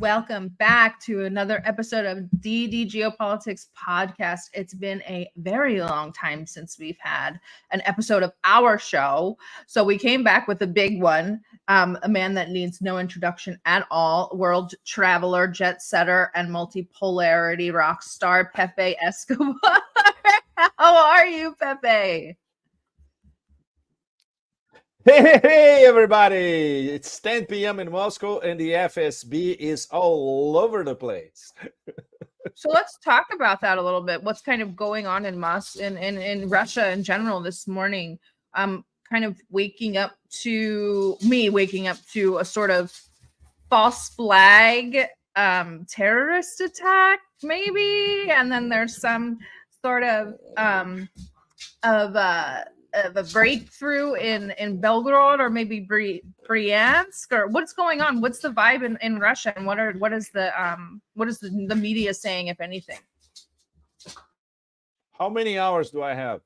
welcome back to another episode of DD Geopolitics podcast. It's been a very long time since we've had an episode of our show, so we came back with a big one. A man that needs no introduction at all, world traveler, jet setter, and multipolarity rockstar, Pepe Escobar. How are you, Pepe? Hey, everybody! It's 10 p.m. in Moscow, and the FSB is all over the place. So let's talk about that a little bit. What's kind of going on in in Russia in general this morning? Kind of waking up to a sort of false flag terrorist attack, maybe, and then there's some sort of a breakthrough in Belgorod or maybe Bryansk, or what's going on? What's the vibe in Russia, and what is the media saying, if anything? How many hours do I have?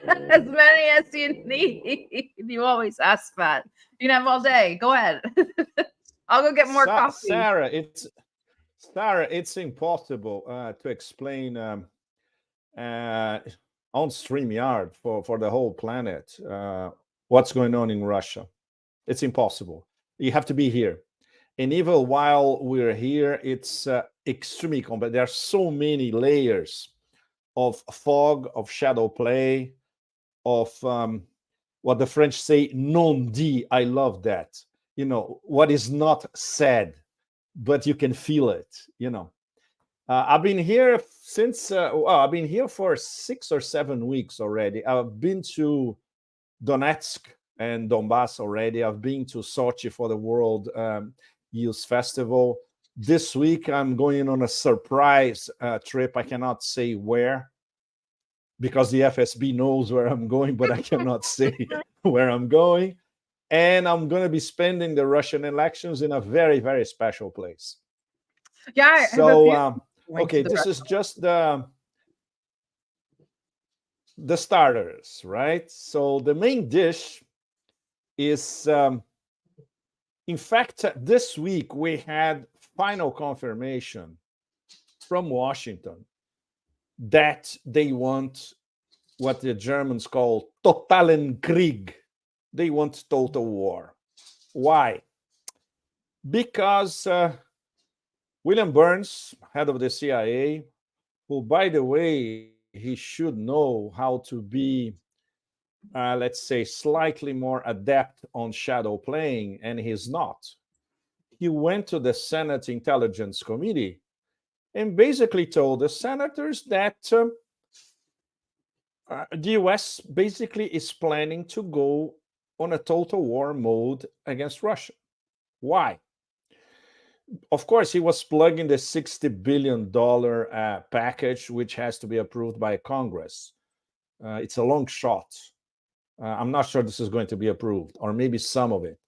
As many as you need. You always ask that. You can have all day. Go ahead. I'll go get more coffee. Sarah, it's impossible to explain on StreamYard for the whole planet what's going on in Russia. It's impossible. You have to be here. And even while we're here, it's extremely complex. There are so many layers of fog, of shadow play, of what the French say, non-dit. I love that. You know, what is not said, but you can feel it, you know. I've been here since, I've been here for 6 or 7 weeks already. I've been to Donetsk and Donbass already. I've been to Sochi for the World Youth Festival. This week, I'm going on a surprise trip. I cannot say where, because the FSB knows where I'm going, but I cannot say where I'm going. And I'm going to be spending the Russian elections in a very, very special place. Yeah. So, okay, this is just the starters, right? So the main dish is, in fact, this week we had final confirmation from Washington that they want what the Germans call Totalen Krieg. They want total war. Why? Because William Burns, head of the CIA, who, by the way, he should know how to be, let's say, slightly more adept on shadow playing, and he's not. He went to the Senate Intelligence Committee and basically told the senators that the US basically is planning to go on a total war mode against Russia. Why? Of course, he was plugging the $60 billion package, which has to be approved by Congress. It's a long shot. I'm not sure this is going to be approved, or maybe some of it.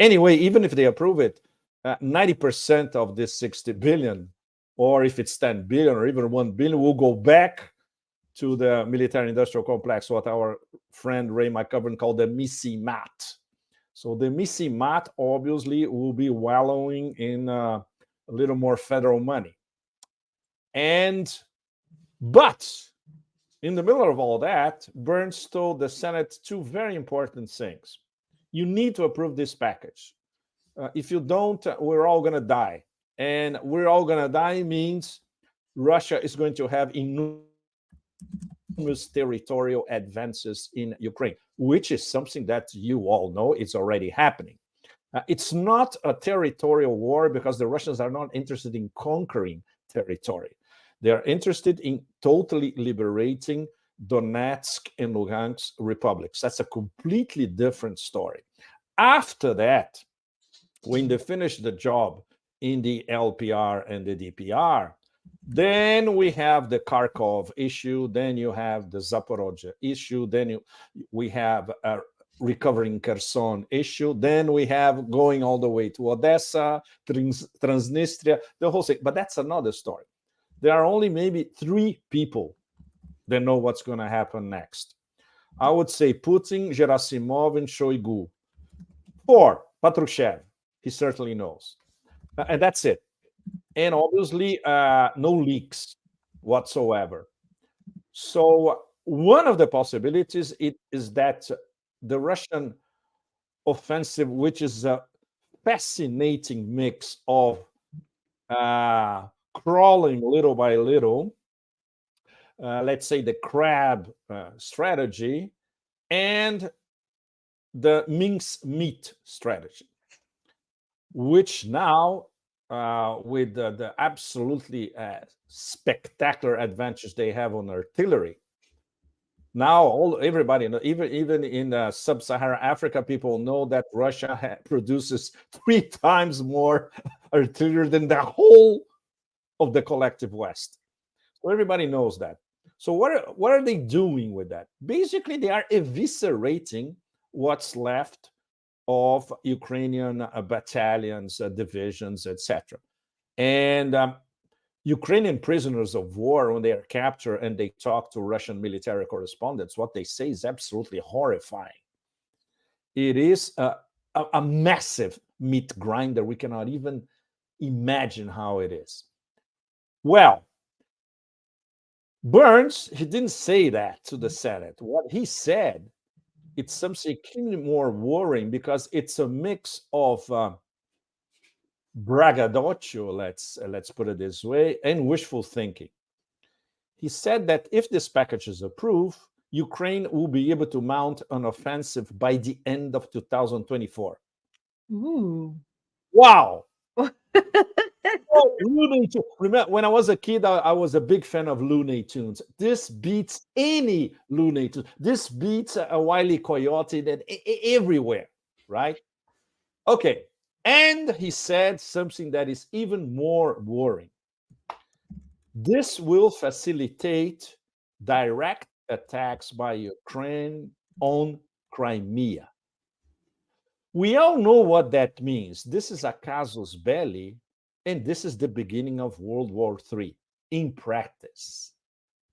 Anyway, even if they approve it, 90% of this 60 billion, or if it's 10 billion or even 1 billion, will go back to the military-industrial complex, what our friend Ray McGovern called the missy mat. So the missy mat obviously will be wallowing in a little more federal money. But in the middle of all that, Burns told the Senate 2 very important things. You need to approve this package. If you don't, we're all going to die. And we're all going to die means Russia is going to have enormous territorial advances in Ukraine, which is something that you all know is already happening. It's not a territorial war because the Russians are not interested in conquering territory. They are interested in totally liberating Donetsk and Lugansk republics. That's a completely different story. After that, when they finish the job in the LPR and the DPR, then we have the Kharkov issue, then you have the Zaporozhye issue, then we have a recovering Kherson issue, then we have going all the way to Odessa, Transnistria, the whole thing. But that's another story. There are only maybe 3 people that know what's going to happen next. I would say Putin, Gerasimov, and Shoigu. 4, Patrushev, he certainly knows. And that's it. And obviously, no leaks whatsoever. So one of the possibilities is that the Russian offensive, which is a fascinating mix of crawling little by little, let's say the crab strategy, and the mince meat strategy, which now, with the absolutely spectacular advantage they have on artillery, now everybody, even in sub-Saharan Africa, people know that Russia produces 3 times more artillery than the whole of the collective West. So everybody knows that. So what are they doing with that? Basically, they are eviscerating what's left of Ukrainian battalions, divisions, etc. And Ukrainian prisoners of war, when they are captured and they talk to Russian military correspondents, what they say is absolutely horrifying. It is a massive meat grinder. We cannot even imagine how it is. Well, Burns, he didn't say that to the Senate. What he said, it's something extremely more worrying because it's a mix of braggadocio, let's put it this way, and wishful thinking. He said that if this package is approved, Ukraine will be able to mount an offensive by the end of 2024. Ooh. Wow. Oh, Looney Tunes. Remember, when I was a kid, I was a big fan of Looney Tunes. This beats any Looney Tunes. This beats a Wile E. Coyote that everywhere, right? Okay. And he said something that is even more worrying. This will facilitate direct attacks by Ukraine on Crimea. We all know what that means. This is a casus belli, and this is the beginning of World War III in practice.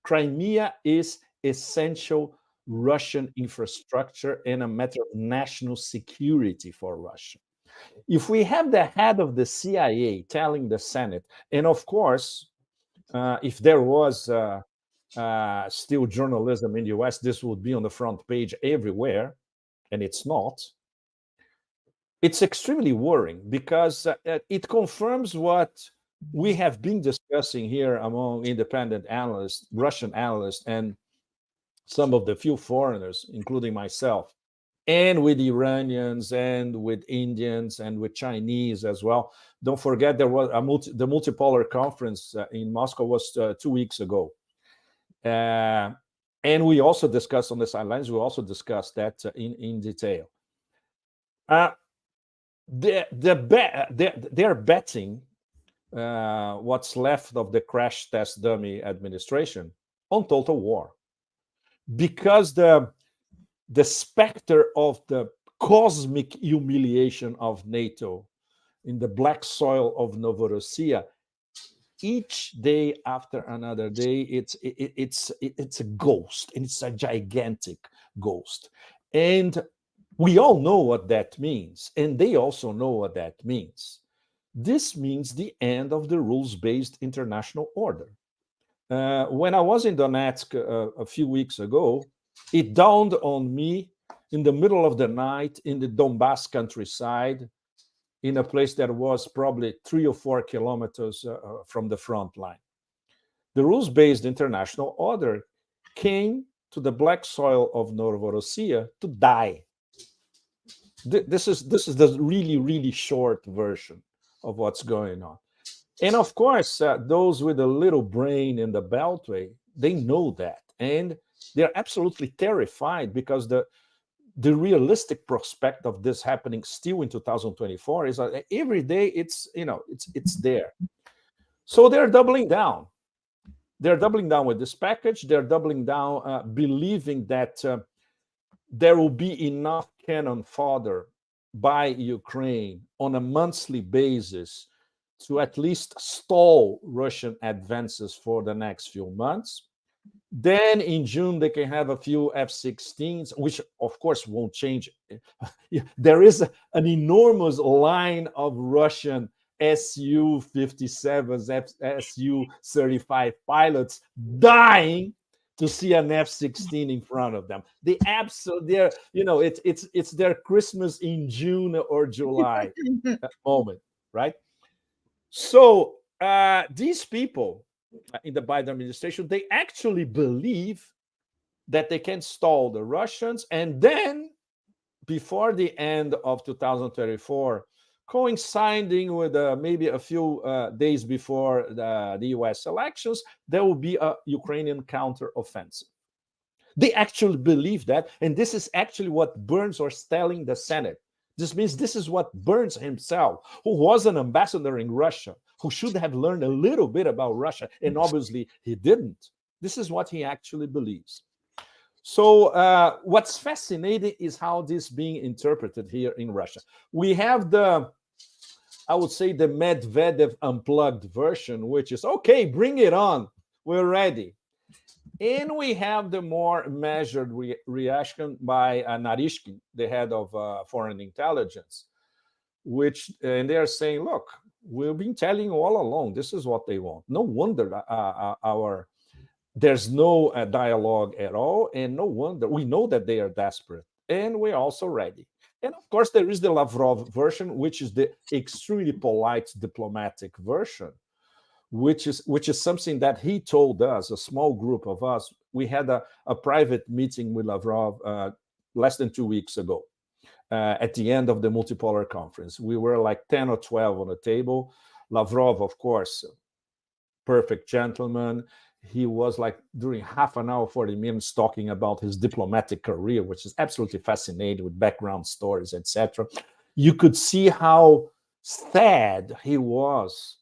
Crimea is essential Russian infrastructure and a matter of national security for Russia. If we have the head of the CIA telling the Senate, and of course, if there was still journalism in the US, this would be on the front page everywhere, and it's not. It's extremely worrying because it confirms what we have been discussing here among independent analysts, Russian analysts, and some of the few foreigners, including myself, and with Iranians and with Indians and with Chinese as well. Don't forget there was the multipolar conference in Moscow was 2 weeks ago. And we also discussed on the sidelines, we also discussed that in detail. They're betting what's left of the crash test dummy administration on total war, because the specter of the cosmic humiliation of NATO in the black soil of Novorossiya, each day after another day, it's a ghost, and it's a gigantic ghost. And we all know what that means, and they also know what that means. This means the end of the rules-based international order. When I was in Donetsk a few weeks ago, it dawned on me in the middle of the night in the Donbass countryside, in a place that was probably 3 or 4 kilometers from the front line. The rules-based international order came to the black soil of Novorossiya to die. This is the really, really short version of what's going on. And of course, those with a little brain in the Beltway, they know that. And they're absolutely terrified because the realistic prospect of this happening still in 2024 is that every day it's there. So they're doubling down. They're doubling down with this package. They're doubling down, believing that there will be enough cannon fodder by Ukraine on a monthly basis to at least stall Russian advances for the next few months. Then in June, they can have a few F-16s, which of course won't change. There is an enormous line of Russian Su-57s, Su-35 pilots dying to see an F-16 in front of them. The absolute, it's their Christmas in June or July moment, right? So these people in the Biden administration, they actually believe that they can stall the Russians, and then before the end of 2034, coinciding with maybe a few days before the US elections, there will be a Ukrainian counteroffensive. They actually believe that, and this is actually what Burns was telling the Senate. This means this is what Burns himself, who was an ambassador in Russia, who should have learned a little bit about Russia, and obviously he didn't. This is what he actually believes. So what's fascinating is how this is being interpreted here in Russia. We have I would say, the Medvedev unplugged version, which is, okay, bring it on. We're ready. And we have the more measured reaction by Narishkin, the head of foreign intelligence, and they're saying, look, we've been telling you all along, this is what they want. No wonder there's no dialogue at all, and no wonder we know that they are desperate, and we're also ready. And of course, there is the Lavrov version, which is the extremely polite diplomatic version, which is something that he told us, a small group of us. We had a private meeting with Lavrov less than 2 weeks ago at the end of the Multipolar conference. We were like 10 or 12 on the table. Lavrov, of course, perfect gentleman. He was like during half an hour, 40 minutes talking about his diplomatic career, which is absolutely fascinating with background stories, etc. You could see how sad he was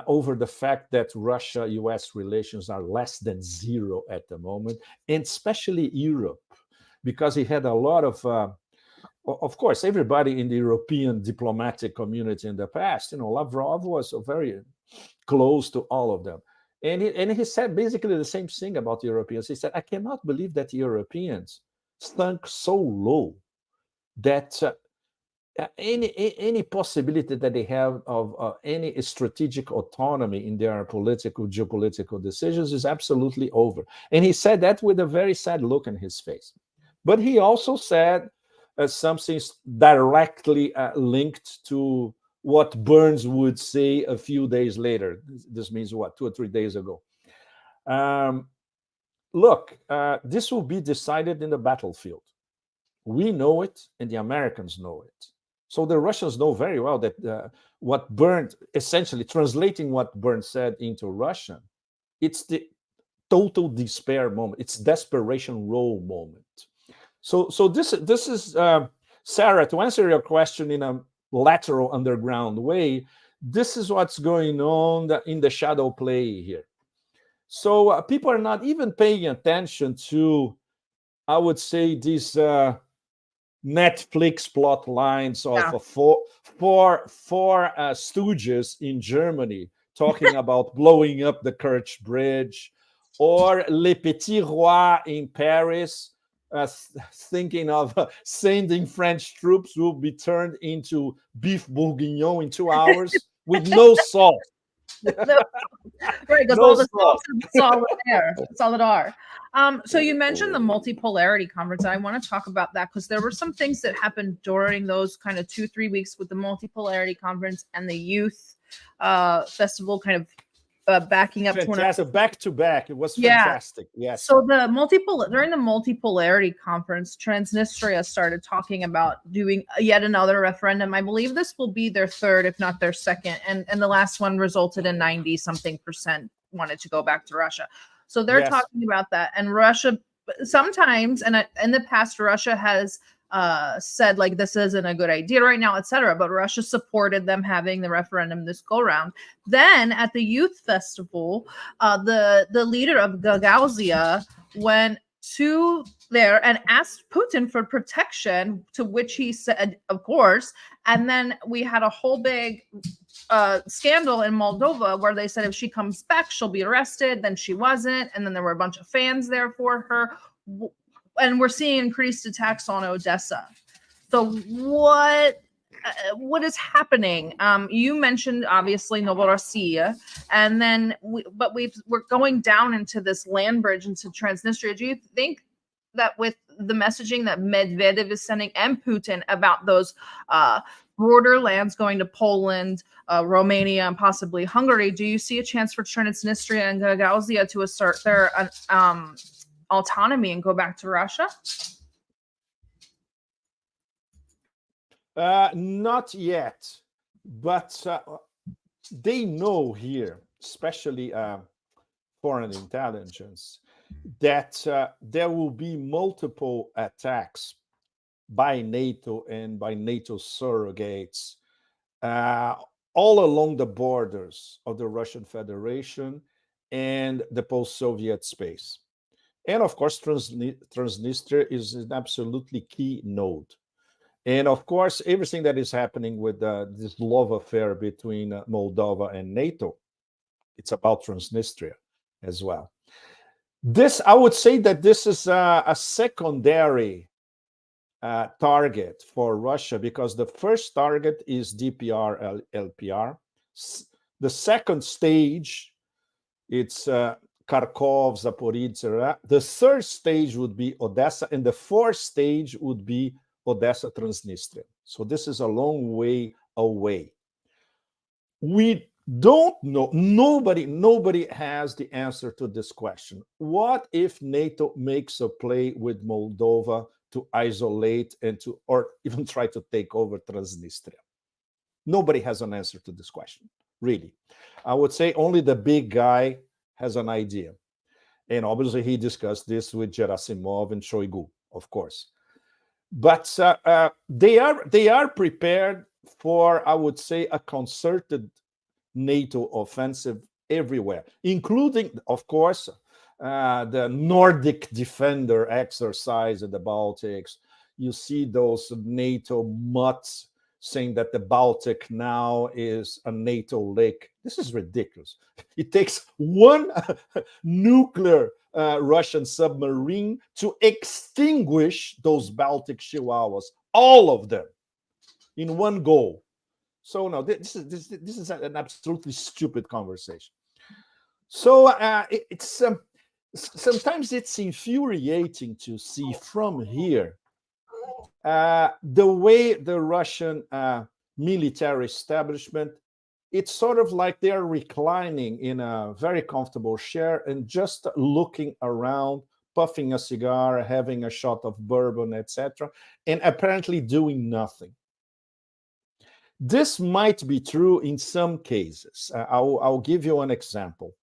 over the fact that Russia-US relations are less than zero at the moment, and especially Europe, because he had a lot of course, everybody in the European diplomatic community in the past, Lavrov was very close to all of them. And he said basically the same thing about the Europeans. He said, I cannot believe that the Europeans sunk so low that any possibility that they have of any strategic autonomy in their geopolitical decisions is absolutely over. And he said that with a very sad look on his face. But he also said something directly linked to what Burns would say a few days later. This means what, 2 or 3 days ago. Look, this will be decided in the battlefield. We know it, and the Americans know it. So the Russians know very well that what Burns, essentially translating what Burns said into Russian, it's the total despair moment. It's desperation row moment. So this is, Sarah, to answer your question in a lateral underground way, this is what's going on in the shadow play here. So people are not even paying attention to, I would say, these Netflix plot lines of four stooges in Germany talking about blowing up the Kerch Bridge, or Le Petit Roi in Paris, thinking of sending French troops who will be turned into beef bourguignon in 2 hours with no salt. Right, because all the salt is solid R. So you mentioned the multipolarity conference. I want to talk about that because there were some things that happened during those kind of 2-3 weeks with the multipolarity conference and the youth festival kind of backing up fantastic. Back to back. It was fantastic. Yes. So during the multipolarity conference, Transnistria started talking about doing yet another referendum. I believe this will be their third, if not their second, and the last one resulted in 90-something% wanted to go back to Russia. So they're talking about that, and Russia sometimes, and in the past, Russia has said like this isn't a good idea right now, etc. But Russia supported them having the referendum this go round. Then at the youth festival, the leader of Gagauzia went to there and asked Putin for protection, to which he said, of course. And then we had a whole big scandal in Moldova where they said if she comes back, she'll be arrested. Then she wasn't. And then there were a bunch of fans there for her. And we're seeing increased attacks on Odessa. So what what is happening? You mentioned obviously Novorossiya, and then we're going down into this land bridge into Transnistria. Do you think that with the messaging that Medvedev is sending and Putin about those border lands going to Poland, Romania, and possibly Hungary, do you see a chance for Transnistria and Gagauzia to assert their autonomy and go back to Russia? Not yet, but they know here, especially foreign intelligence, that there will be multiple attacks by NATO and by NATO surrogates all along the borders of the Russian Federation and the post-Soviet space. And of course, Transnistria is an absolutely key node. And of course, everything that is happening with this love affair between Moldova and NATO, it's about Transnistria as well. This, I would say that this is a secondary target for Russia, because the first target is DPR, LPR. The second stage, it's Kharkov, Zaporizhzhia. The third stage would be Odessa, and the fourth stage would be Odessa, Transnistria. So this is a long way away. We don't know. Nobody has the answer to this question. What if NATO makes a play with Moldova to isolate and to, or even try to take over Transnistria? Nobody has an answer to this question, really. I would say only the big guy has an idea. And obviously he discussed this with Gerasimov and Shoigu, of course. But they are prepared for, I would say, a concerted NATO offensive everywhere, including, of course, the Nordic Defender exercise in the Baltics. You see those NATO mutts saying that the Baltic now is a NATO lake. This is ridiculous. It takes one nuclear Russian submarine to extinguish those Baltic chihuahuas, all of them, in one go. So no, this is an absolutely stupid conversation. So it's sometimes it's infuriating to see from here the way the Russian military establishment, it's sort of like they're reclining in a very comfortable chair and just looking around, puffing a cigar, having a shot of bourbon, etc., and apparently doing nothing. This might be true in some cases. I'll give you an example.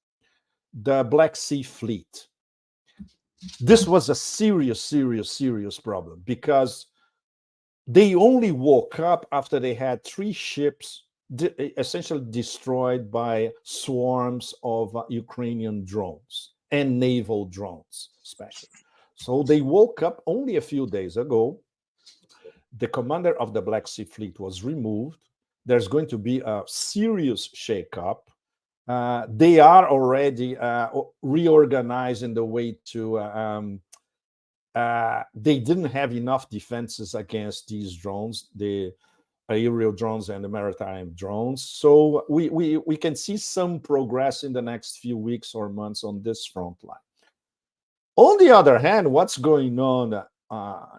The Black Sea Fleet. This was a serious problem, because they only woke up after they had 3 ships essentially destroyed by swarms of Ukrainian drones and naval drones, especially. So they woke up only a few days ago. The commander of the Black Sea Fleet was removed. There's going to be a serious shakeup. They are already reorganizing the way to they didn't have enough defenses against these drones, the aerial drones and the maritime drones. So we can see some progress in the next few weeks or months on this front line. On the other hand, what's going on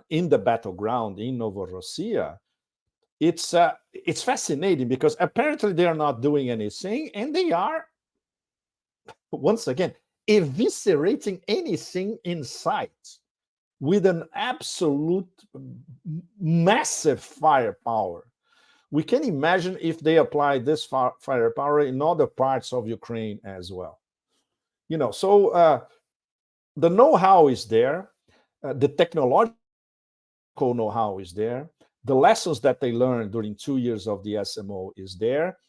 in the battleground in Novorossiya, it's fascinating, because apparently they are not doing anything, and they are, once again, eviscerating anything in sight with an absolute massive firepower. We can imagine if they apply this firepower in other parts of Ukraine as well. You know, so the know-how is there, the technological know-how is there, the lessons that they learned during 2 years of the SMO is there.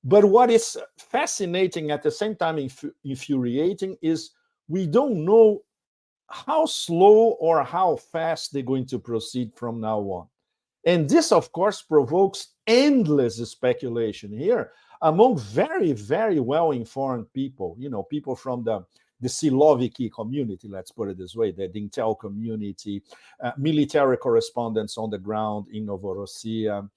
But what is fascinating, at the same time infuriating, is we don't know how slow or how fast they're going to proceed from now on. And this, of course, provokes endless speculation here among very, very well-informed people, you know, people from the Siloviki community, let's put it this way, the Intel community, military correspondents on the ground in Novorossiya,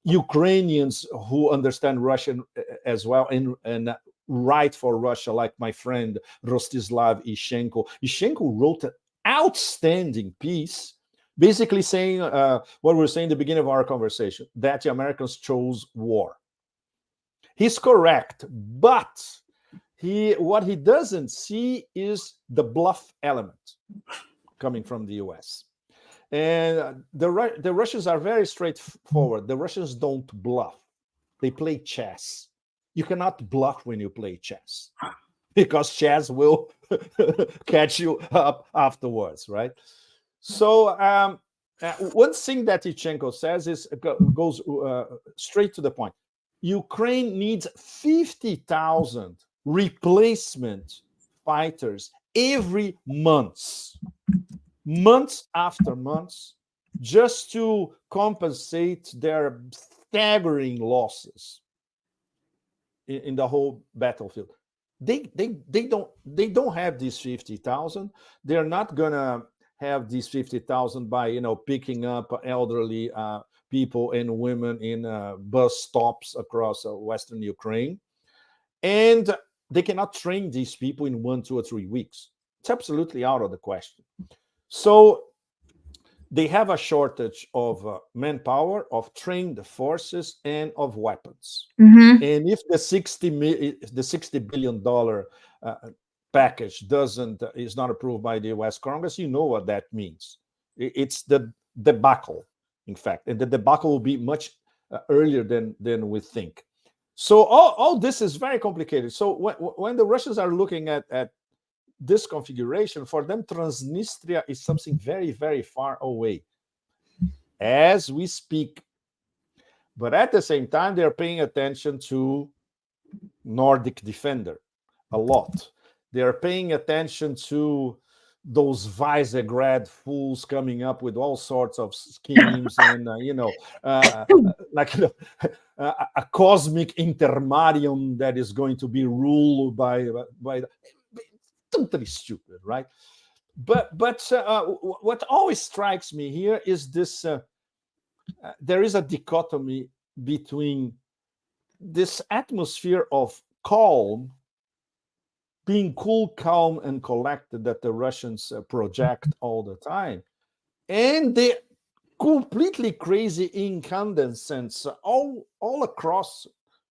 Ukrainians who understand Russian as well and write for Russia, like my friend Rostislav Ishenko. Ishenko wrote an outstanding piece, basically saying what we were saying at the beginning of our conversation, that the Americans chose war. He's correct, but what he doesn't see is the bluff element coming from the US. And the Russians are very straightforward. The Russians don't bluff. They play chess. You cannot bluff when you play chess because chess will catch you up afterwards, right? So one thing that Tichenko says goes straight to the point. Ukraine needs 50,000 replacement fighters every month after months, just to compensate their staggering losses in the whole battlefield. They don't have these 50,000. They're not gonna have these 50,000 by picking up elderly people and women in bus stops across Western Ukraine, and they cannot train these people in 1, 2, or 3 weeks. It's absolutely out of the question. So they have a shortage of manpower, of trained forces, and of weapons. Mm-hmm. And if the $60 billion package is not approved by the U.S. Congress, you know what that means. It's the debacle, in fact, and the debacle will be much earlier than we think. So all this is very complicated. So when the Russians are looking at this configuration, for them, Transnistria is something very, very far away as we speak. But at the same time, they're paying attention to Nordic Defender a lot. They're paying attention to those Visegrad fools coming up with all sorts of schemes and, like a cosmic intermarium that is going to be ruled by totally stupid, right? But what always strikes me here is this: there is a dichotomy between this atmosphere of calm, being cool, calm, and collected that the Russians project all the time, and the completely crazy incandescence all across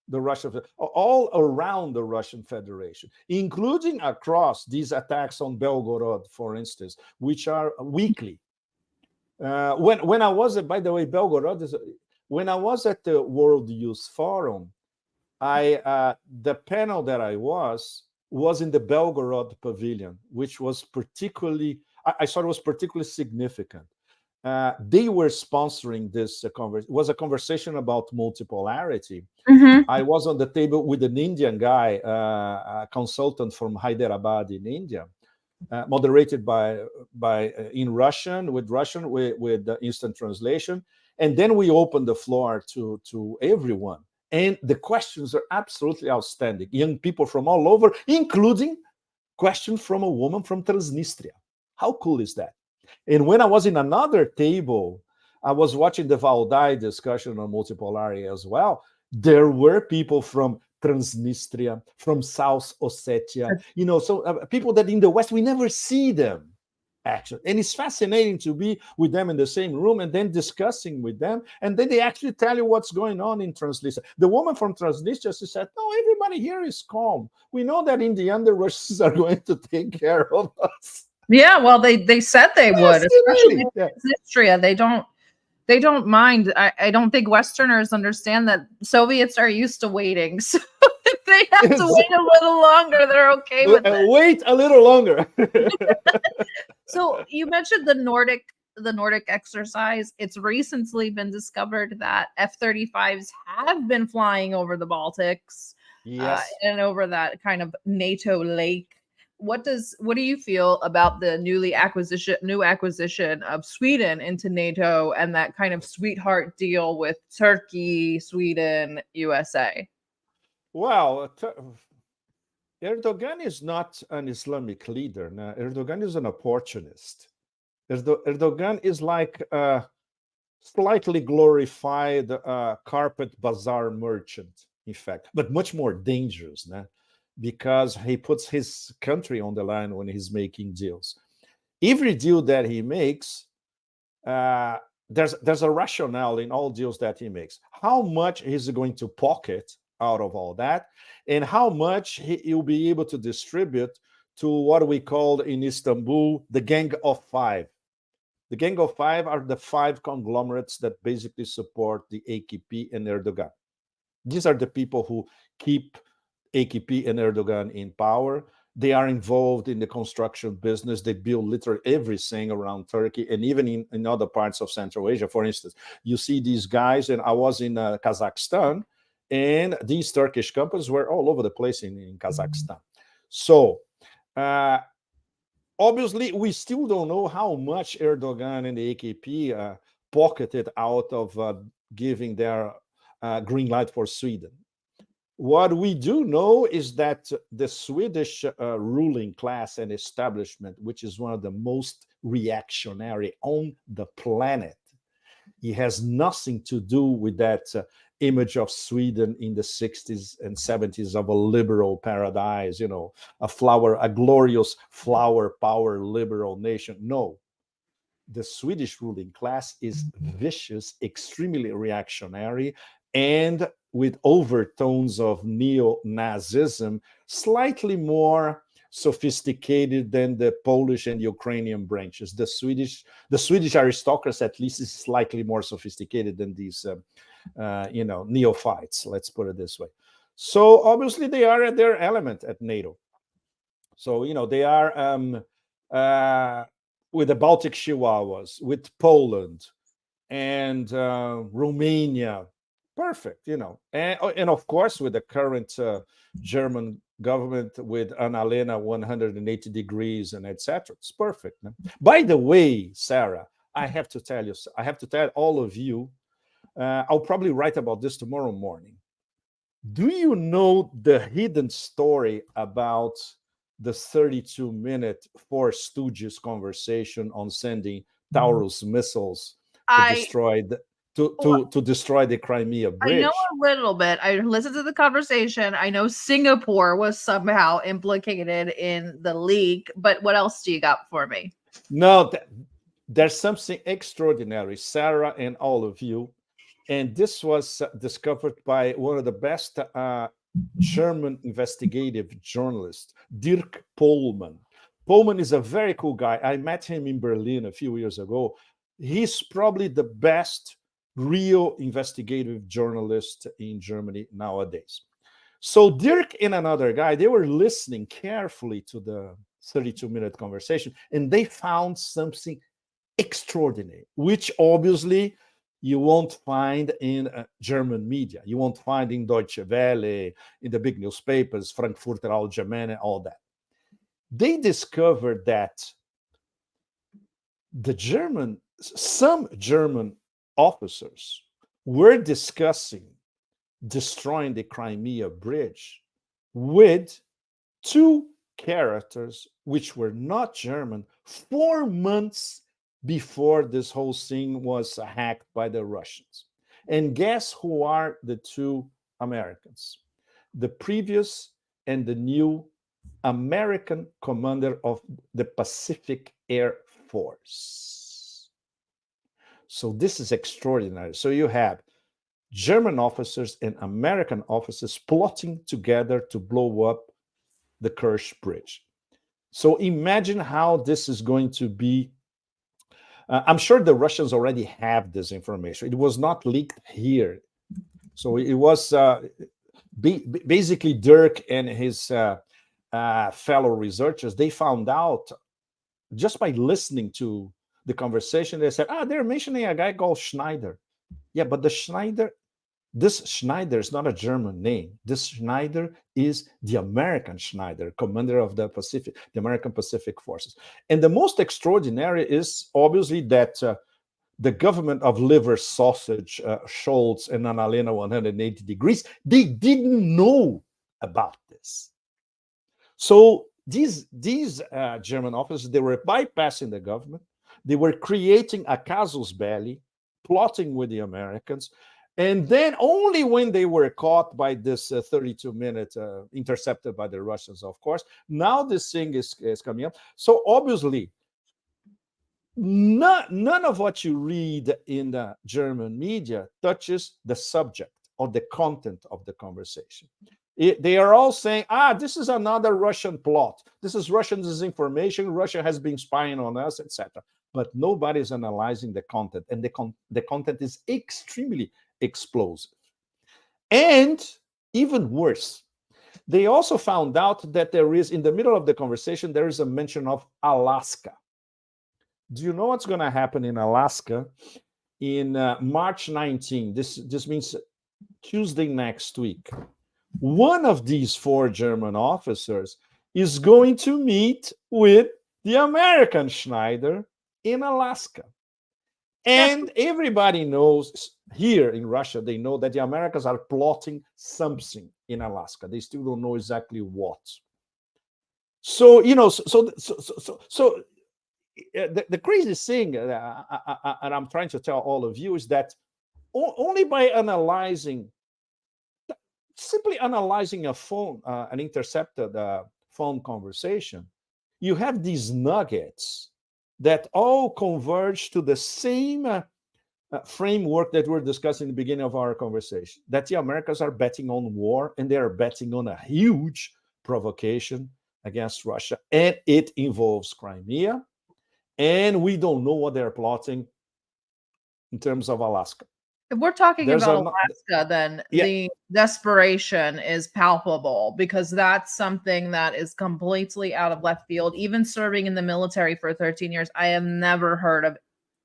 the Russian, all around the Russian Federation, including across these attacks on Belgorod, for instance, which are weekly. When I was, by the way, Belgorod when I was at the World Youth Forum, the panel that I was in the Belgorod Pavilion, which was particularly, I thought it was particularly significant. They were sponsoring this conversation. It was a conversation about multipolarity. Mm-hmm. I was on the table with an Indian guy, a consultant from Hyderabad in India, moderated by in Russian with instant translation, and then we opened the floor to everyone. And the questions are absolutely outstanding. Young people from all over, including questions from a woman from Transnistria. How cool is that? And when I was in another table, I was watching the Valdai discussion on multipolarity as well. There were people from Transnistria, from South Ossetia, so people that in the West, we never see them, actually. And it's fascinating to be with them in the same room and then discussing with them. And then they actually tell you what's going on in Transnistria. The woman from Transnistria, she said, no, everybody here is calm. We know that in the end, the Russians are going to take care of us. Yeah, well, they said they would, especially Yeah. Transnistria. They don't mind. I don't think Westerners understand that Soviets are used to waiting. So if they have to wait a little longer, they're okay with it. Wait a little longer. So you mentioned the Nordic exercise. It's recently been discovered that F-35s have been flying over the Baltics, yes, and over that kind of NATO lake. What do you feel about the new acquisition of Sweden into NATO and that kind of sweetheart deal with Turkey, Sweden, USA? Well, Erdogan is not an Islamic leader. Now, Erdogan is an opportunist. Erdogan is like slightly glorified carpet bazaar merchant, in fact, but much more dangerous, né? Because he puts his country on the line when he's making deals. Every deal that he makes, there's a rationale in all deals that he makes. How much he's going to pocket out of all that, and how much he'll be able to distribute to what we call in Istanbul the Gang of Five. The Gang of Five are the five conglomerates that basically support the AKP and Erdogan. These are the people who keep AKP and Erdogan in power. They are involved in the construction business. They build literally everything around Turkey and even in other parts of Central Asia. For instance, you see these guys, and I was in Kazakhstan, and these Turkish companies were all over the place in Kazakhstan. So, obviously, we still don't know how much Erdogan and the AKP pocketed out of giving their green light for Sweden. What we do know is that the Swedish ruling class and establishment, which is one of the most reactionary on the planet, it has nothing to do with that image of Sweden in the 60s and 70s of a liberal paradise, you know, a glorious flower power liberal nation. No, the Swedish ruling class is vicious, extremely reactionary, and with overtones of neo-Nazism, slightly more sophisticated than the Polish and Ukrainian branches. The Swedish aristocracy, at least, is slightly more sophisticated than these, neophytes. Let's put it this way. So obviously, they are at their element at NATO. So they are with the Baltic Chihuahuas, with Poland and Romania. Perfect, and of course with the current German government with Annalena 180 degrees and etc. It's perfect. No? By the way, Sarah, I have to tell all of you, I'll probably write about this tomorrow morning. Do you know the hidden story about the 32-minute Four Stooges conversation on sending Taurus missiles to destroy the Crimea Bridge? I know a little bit. I listened to the conversation. I know Singapore was somehow implicated in the leak, but what else do you got for me? No, there's something extraordinary, Sarah and all of you. And this was discovered by one of the best German investigative journalists, Dirk Pohlmann. Pohlmann is a very cool guy. I met him in Berlin a few years ago. He's probably the best real investigative journalist in Germany nowadays. So Dirk and another guy, they were listening carefully to the 32-minute conversation, and they found something extraordinary, which obviously you won't find in German media. You won't find in Deutsche Welle, in the big newspapers, Frankfurter Allgemeine, all that. They discovered that some German officers were discussing destroying the Crimea Bridge with two characters which were not German 4 months before this whole thing was hacked by the Russians. And guess who are the two Americans? The previous and the new American commander of the Pacific Air Force. So this is extraordinary. So you have German officers and American officers plotting together to blow up the Kerch Bridge. So imagine how this is going to be. I'm sure the Russians already have this information. It was not leaked here. So it was basically Dirk and his fellow researchers, they found out just by listening to the conversation. They said, they're mentioning a guy called Schneider. Yeah, but this Schneider is not a German name. This Schneider is the American Schneider, commander of the American Pacific Forces. And the most extraordinary is obviously that the government of liver sausage, Scholz and Annalena 180 degrees, they didn't know about this. So these German officers, they were bypassing the government. They were creating a casus belli plotting with the Americans. And then only when they were caught by this 32-minute intercepted by the Russians, of course, now this thing is coming up. So obviously, none of what you read in the German media touches the subject or the content of the conversation. They are all saying, this is another Russian plot. This is Russian disinformation. Russia has been spying on us, etc. But nobody is analyzing the content. And the content is extremely explosive. And even worse, they also found out that there is, in the middle of the conversation, there is a mention of Alaska. Do you know what's going to happen in Alaska in March 19? This means Tuesday next week. One of these 4 German officers is going to meet with the American Schneider in Alaska. And everybody knows here in Russia, they know that the Americans are plotting something in Alaska. They still don't know exactly what. So, the crazy thing, and I'm trying to tell all of you, is that only by simply analyzing a phone, an intercepted phone conversation, you have these nuggets that all converge to the same framework that we're discussing in the beginning of our conversation, that the Americans are betting on war, and they are betting on a huge provocation against Russia, and it involves Crimea, and we don't know what they're plotting in terms of Alaska. If we're talking about Alaska, then the desperation is palpable, because that's something that is completely out of left field. Even serving in the military for 13 years, I have never heard of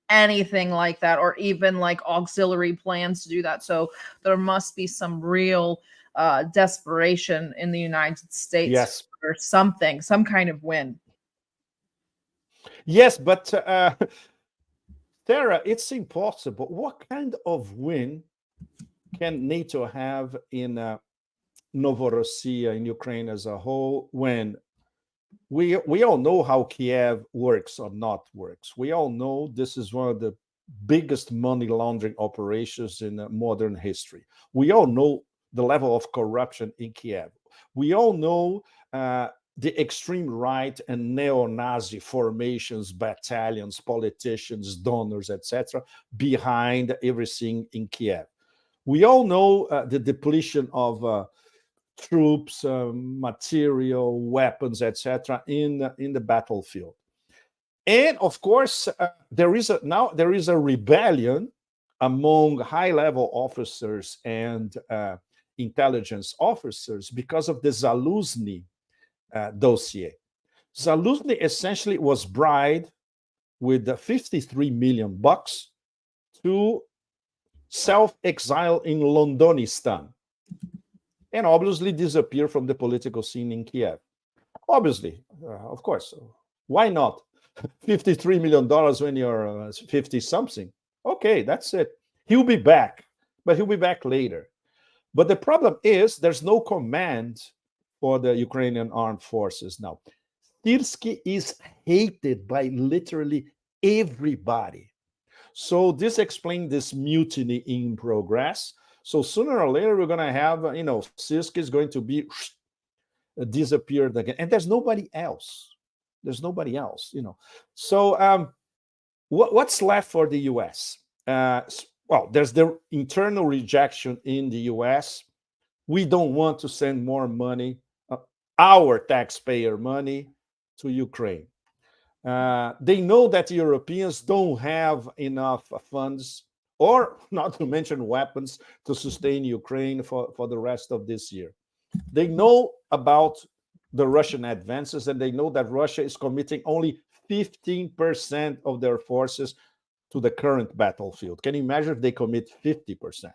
anything like that, or even like auxiliary plans to do that. So there must be some real desperation in the United States for something, some kind of win. Yes, but Tara, it's impossible. What kind of win can NATO have in Novorossiya, in Ukraine as a whole, when we all know how Kiev works or not works? We all know this is one of the biggest money laundering operations in modern history. We all know the level of corruption in Kiev. We all know the extreme right and neo-Nazi formations, battalions, politicians, donors, etc., behind everything in Kiev. We all know the depletion of troops, material, weapons, etc., in the battlefield. And of course, there is a rebellion among high-level officers and intelligence officers because of the Zaluzny dossier. Zaluzny essentially was bribed with $53 million to self-exile in Londonistan and obviously disappear from the political scene in Kiev. Obviously, of course, why not? $53 million when you're 50-something. Okay, that's it. He'll be back, but he'll be back later. But the problem is there's no command for the Ukrainian armed forces now. Syrskyi is hated by literally everybody. So this explains this mutiny in progress. So sooner or later, we're going to have, Syrskyi is going to be disappeared again. And there's nobody else. There's nobody else, So what's left for the U.S.? Well, there's the internal rejection in the U.S. We don't want to send more money, our taxpayer money, to Ukraine. They know that Europeans don't have enough funds, or not to mention weapons, to sustain Ukraine for the rest of this year. They know about the Russian advances, and they know that Russia is committing only 15% of their forces to the current battlefield. Can you imagine if they commit 50%,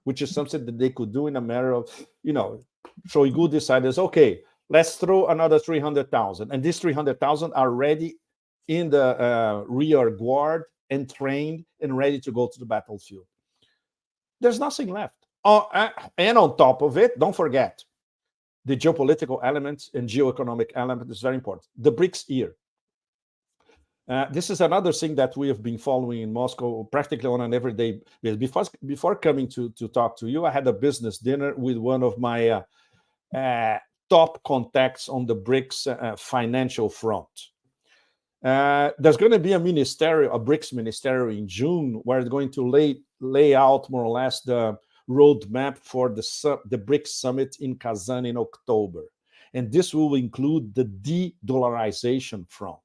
which is something that they could do in a matter of, Shoigu decided, okay, let's throw another 300,000. And these 300,000 are ready in the rear guard and trained and ready to go to the battlefield. There's nothing left. And on top of it, don't forget, the geopolitical element and geoeconomic element is very important. The BRICS year. This is another thing that we have been following in Moscow practically on an everyday basis. Before coming to talk to you, I had a business dinner with one of my top contacts on the BRICS financial front. There's going to be a BRICS ministerial in June, where it's going to lay out more or less the roadmap for the BRICS summit in Kazan in October. And this will include the de-dollarization front.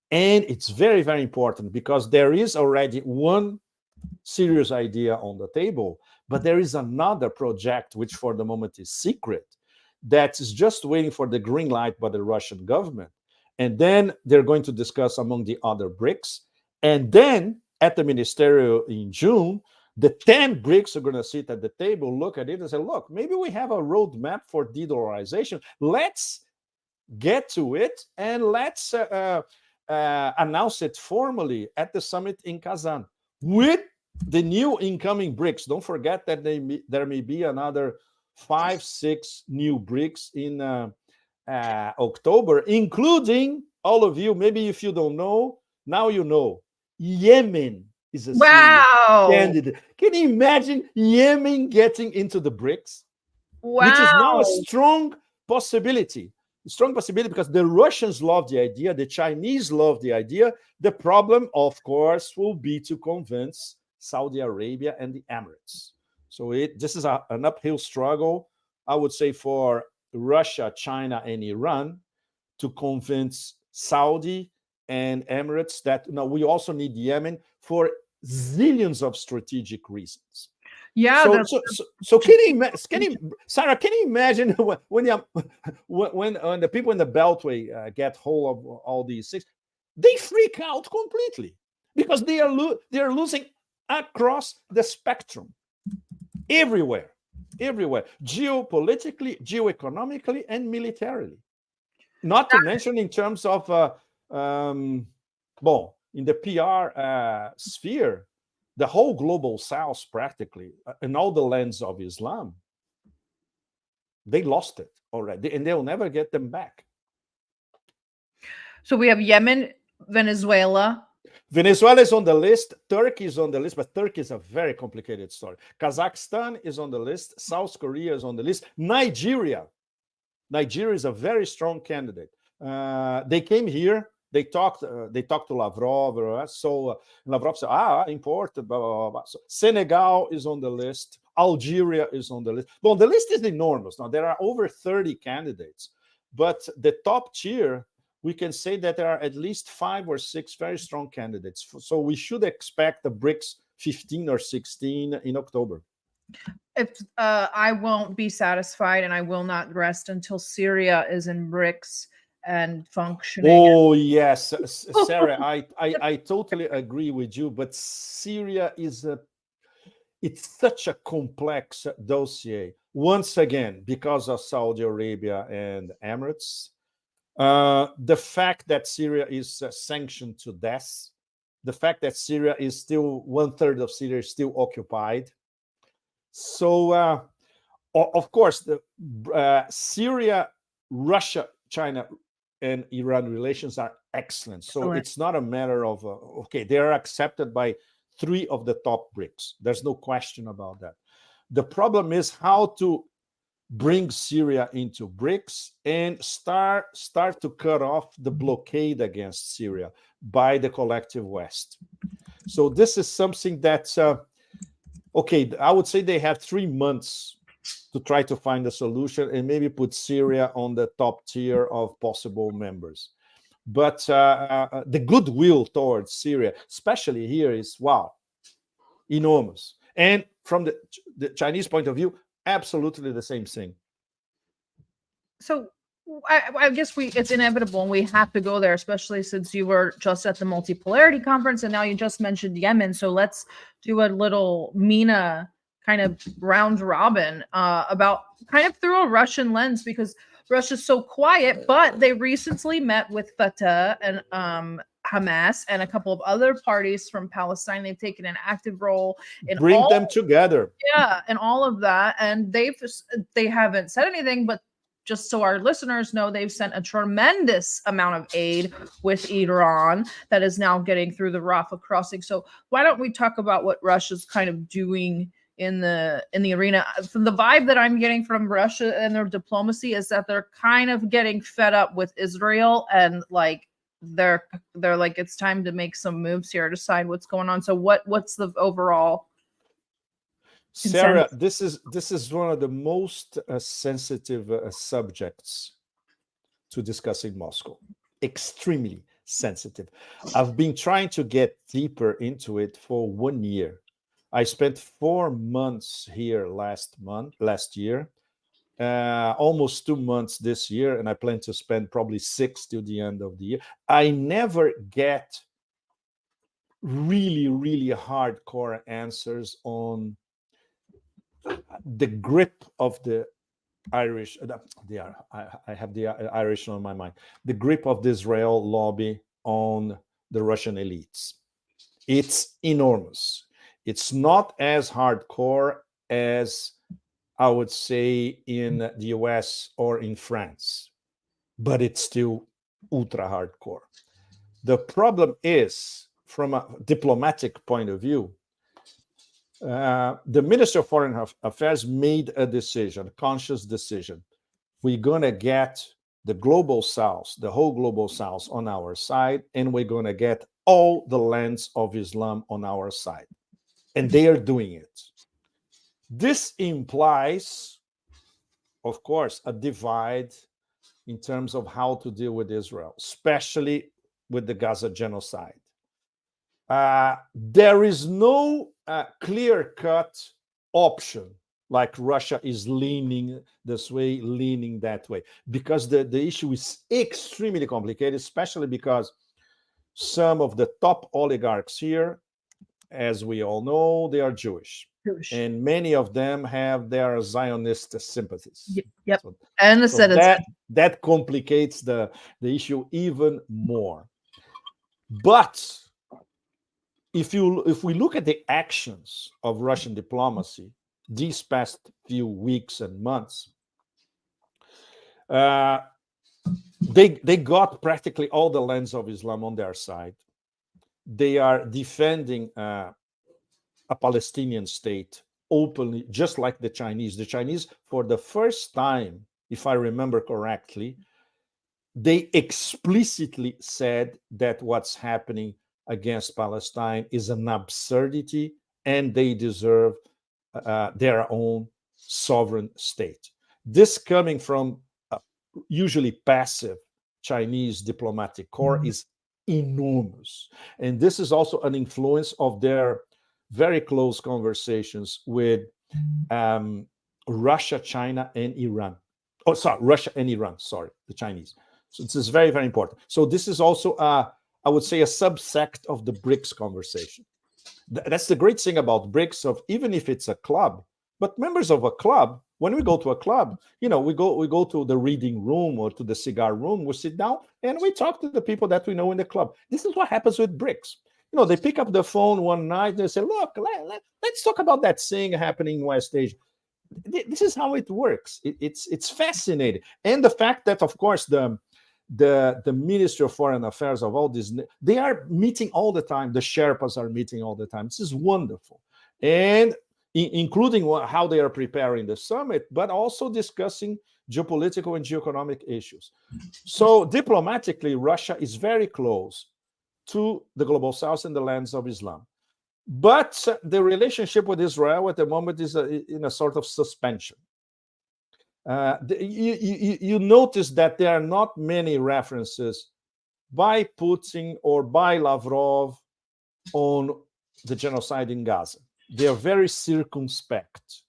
And it's very, very important because there is already one serious idea on the table, but there is another project, which for the moment is secret, that is just waiting for the green light by the Russian government. And then they're going to discuss among the other BRICS. And then at the ministerial in June, the 10 BRICS are going to sit at the table, look at it and say, look, maybe we have a roadmap for de-dollarization. Let's get to it and let's announce it formally at the summit in Kazan with the new incoming BRICS. Don't forget that there may be another 5-6 new BRICS in October, including all of you. Maybe if you don't know, now you know. Yemen is a candidate. Can you imagine Yemen getting into the BRICS? Wow. Which is now a strong possibility. Strong possibility because the Russians love the idea, the Chinese love the idea. The problem, of course, will be to convince Saudi Arabia and the Emirates. So this is an uphill struggle, I would say, for Russia, China, and Iran to convince Saudi and Emirates that we also need Yemen for zillions of strategic reasons. Yeah. So Sarah, can you imagine when the people in the Beltway get hold of all these things, they freak out completely because they are losing across the spectrum, everywhere, geopolitically, geoeconomically, and militarily. Not to mention in terms of in the PR sphere. The whole global South, practically, in all the lands of Islam, they lost it already, and they'll never get them back. So we have Yemen, Venezuela. Venezuela is on the list. Turkey is on the list, but Turkey is a very complicated story. Kazakhstan is on the list. South Korea is on the list. Nigeria is a very strong candidate. They came here. They talked to Lavrov. So Lavrov said, important, blah, blah, blah. So Senegal is on the list. Algeria is on the list. Well, the list is enormous. Now, there are over 30 candidates. But the top tier, we can say that there are at least 5 or 6 very strong candidates. So we should expect the BRICS 15 or 16 in October. If I won't be satisfied and I will not rest until Syria is in BRICS and functioning. Oh, yes, Sarah, I totally agree with you. But Syria it's such a complex dossier. Once again, because of Saudi Arabia and Emirates, the fact that Syria is sanctioned to death, the fact that Syria is still 1/3 of Syria is still occupied. So, of course, Syria, Russia, China, and Iran relations are excellent. So it's not a matter of, they are accepted by 3 of the top BRICS. There's no question about that. The problem is how to bring Syria into BRICS and start to cut off the blockade against Syria by the collective West. So this is something that's, I would say they have 3 months to try to find a solution and maybe put Syria on the top tier of possible members. But the goodwill towards Syria, especially here, is, enormous. And from the Chinese point of view, absolutely the same thing. So I guess it's inevitable and we have to go there, especially since you were just at the Multipolarity conference and now you just mentioned Yemen. So let's do a little MENA kind of round robin about kind of through a Russian lens, because Russia's so quiet, but they recently met with Fatah and Hamas and a couple of other parties from Palestine. They've taken an active role in bring them together. Yeah, and all of that. And they haven't said anything, but just so our listeners know, they've sent a tremendous amount of aid with Iran that is now getting through the Rafah crossing. So why don't we talk about what Russia's kind of doing in the arena? From the vibe that I'm getting from Russia and their diplomacy is that they're kind of getting fed up with Israel, and like they're like, it's time to make some moves here, decide what's going on. So what's the overall Sarah, this is one of the most sensitive subjects to discuss in Moscow. Extremely sensitive. I've been trying to get deeper into it for 1 year. I spent 4 months here last year, almost 2 months this year, and I plan to spend probably 6 till the end of the year. I never get really, really hardcore answers on the grip of the Irish. I have the Irish on my mind. The grip of the Israel lobby on the Russian elites. It's enormous. It's not as hardcore as I would say in the US or in France, but it's still ultra hardcore. The problem is, from a diplomatic point of view, the Minister of Foreign Affairs made a decision, a conscious decision. We're going to get the global south, the whole global south on our side, and we're going to get all the lands of Islam on our side. And they are doing it. This implies, of course, a divide in terms of how to deal with Israel, especially with the Gaza genocide. There is no clear-cut option like Russia is leaning this way, leaning that way, because the issue is extremely complicated, especially because some of the top oligarchs here, as we all know, they are Jewish. And many of them have their Zionist sympathies. Yep. So, and the citizen. That complicates the issue even more. But if we look at the actions of Russian diplomacy these past few weeks and months, they got practically all the lands of Islam on their side. They are defending a Palestinian state openly, just like the Chinese. The Chinese, for the first time, if I remember correctly, they explicitly said that what's happening against Palestine is an absurdity and they deserve their own sovereign state. This coming from a usually passive Chinese diplomatic corps is enormous. And this is also an influence of their very close conversations with Russia, China, and Iran. Oh, sorry, Russia and Iran, sorry, the Chinese. So this is very, very important. So this is also, I would say, a subsect of the BRICS conversation. That's the great thing about BRICS, of even if it's a club, but members of a club, when we go to a club, we go to the reading room or to the cigar room, we sit down and we talk to the people that we know in the club. This is what happens with BRICS. They pick up the phone one night and they say, look, let's talk about that thing happening in West Asia. This is how it works. It's fascinating. And the fact that, of course, the Ministry of Foreign Affairs of all these, they are meeting all the time. The Sherpas are meeting all the time. This is wonderful. And including how they are preparing the summit, but also discussing geopolitical and geoeconomic issues. So diplomatically, Russia is very close to the global south and the lands of Islam. But the relationship with Israel at the moment is in a sort of suspension. You notice that there are not many references by Putin or by Lavrov on the genocide in Gaza. They are very circumspect.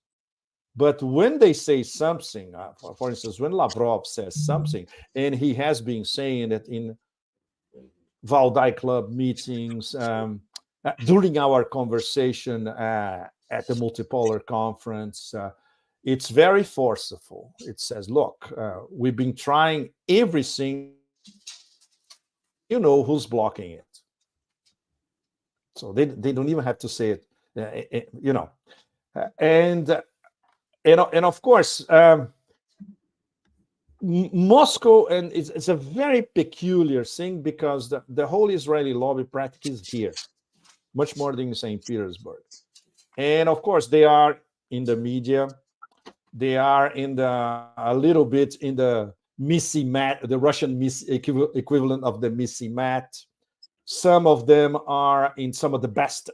But when they say something, for instance, when Lavrov says something, and he has been saying it in Valdai Club meetings, during our conversation at the Multipolar conference, it's very forceful. It says, look, we've been trying everything, who's blocking it. So they don't even have to say it, and of course, Moscow, and it's a very peculiar thing because the whole Israeli lobby practice is here, much more than in St. Petersburg. And of course, they are in the media. They are in a little bit in the Missy Mat, the Russian equivalent of the Missy Mat. Some of them are in some of the best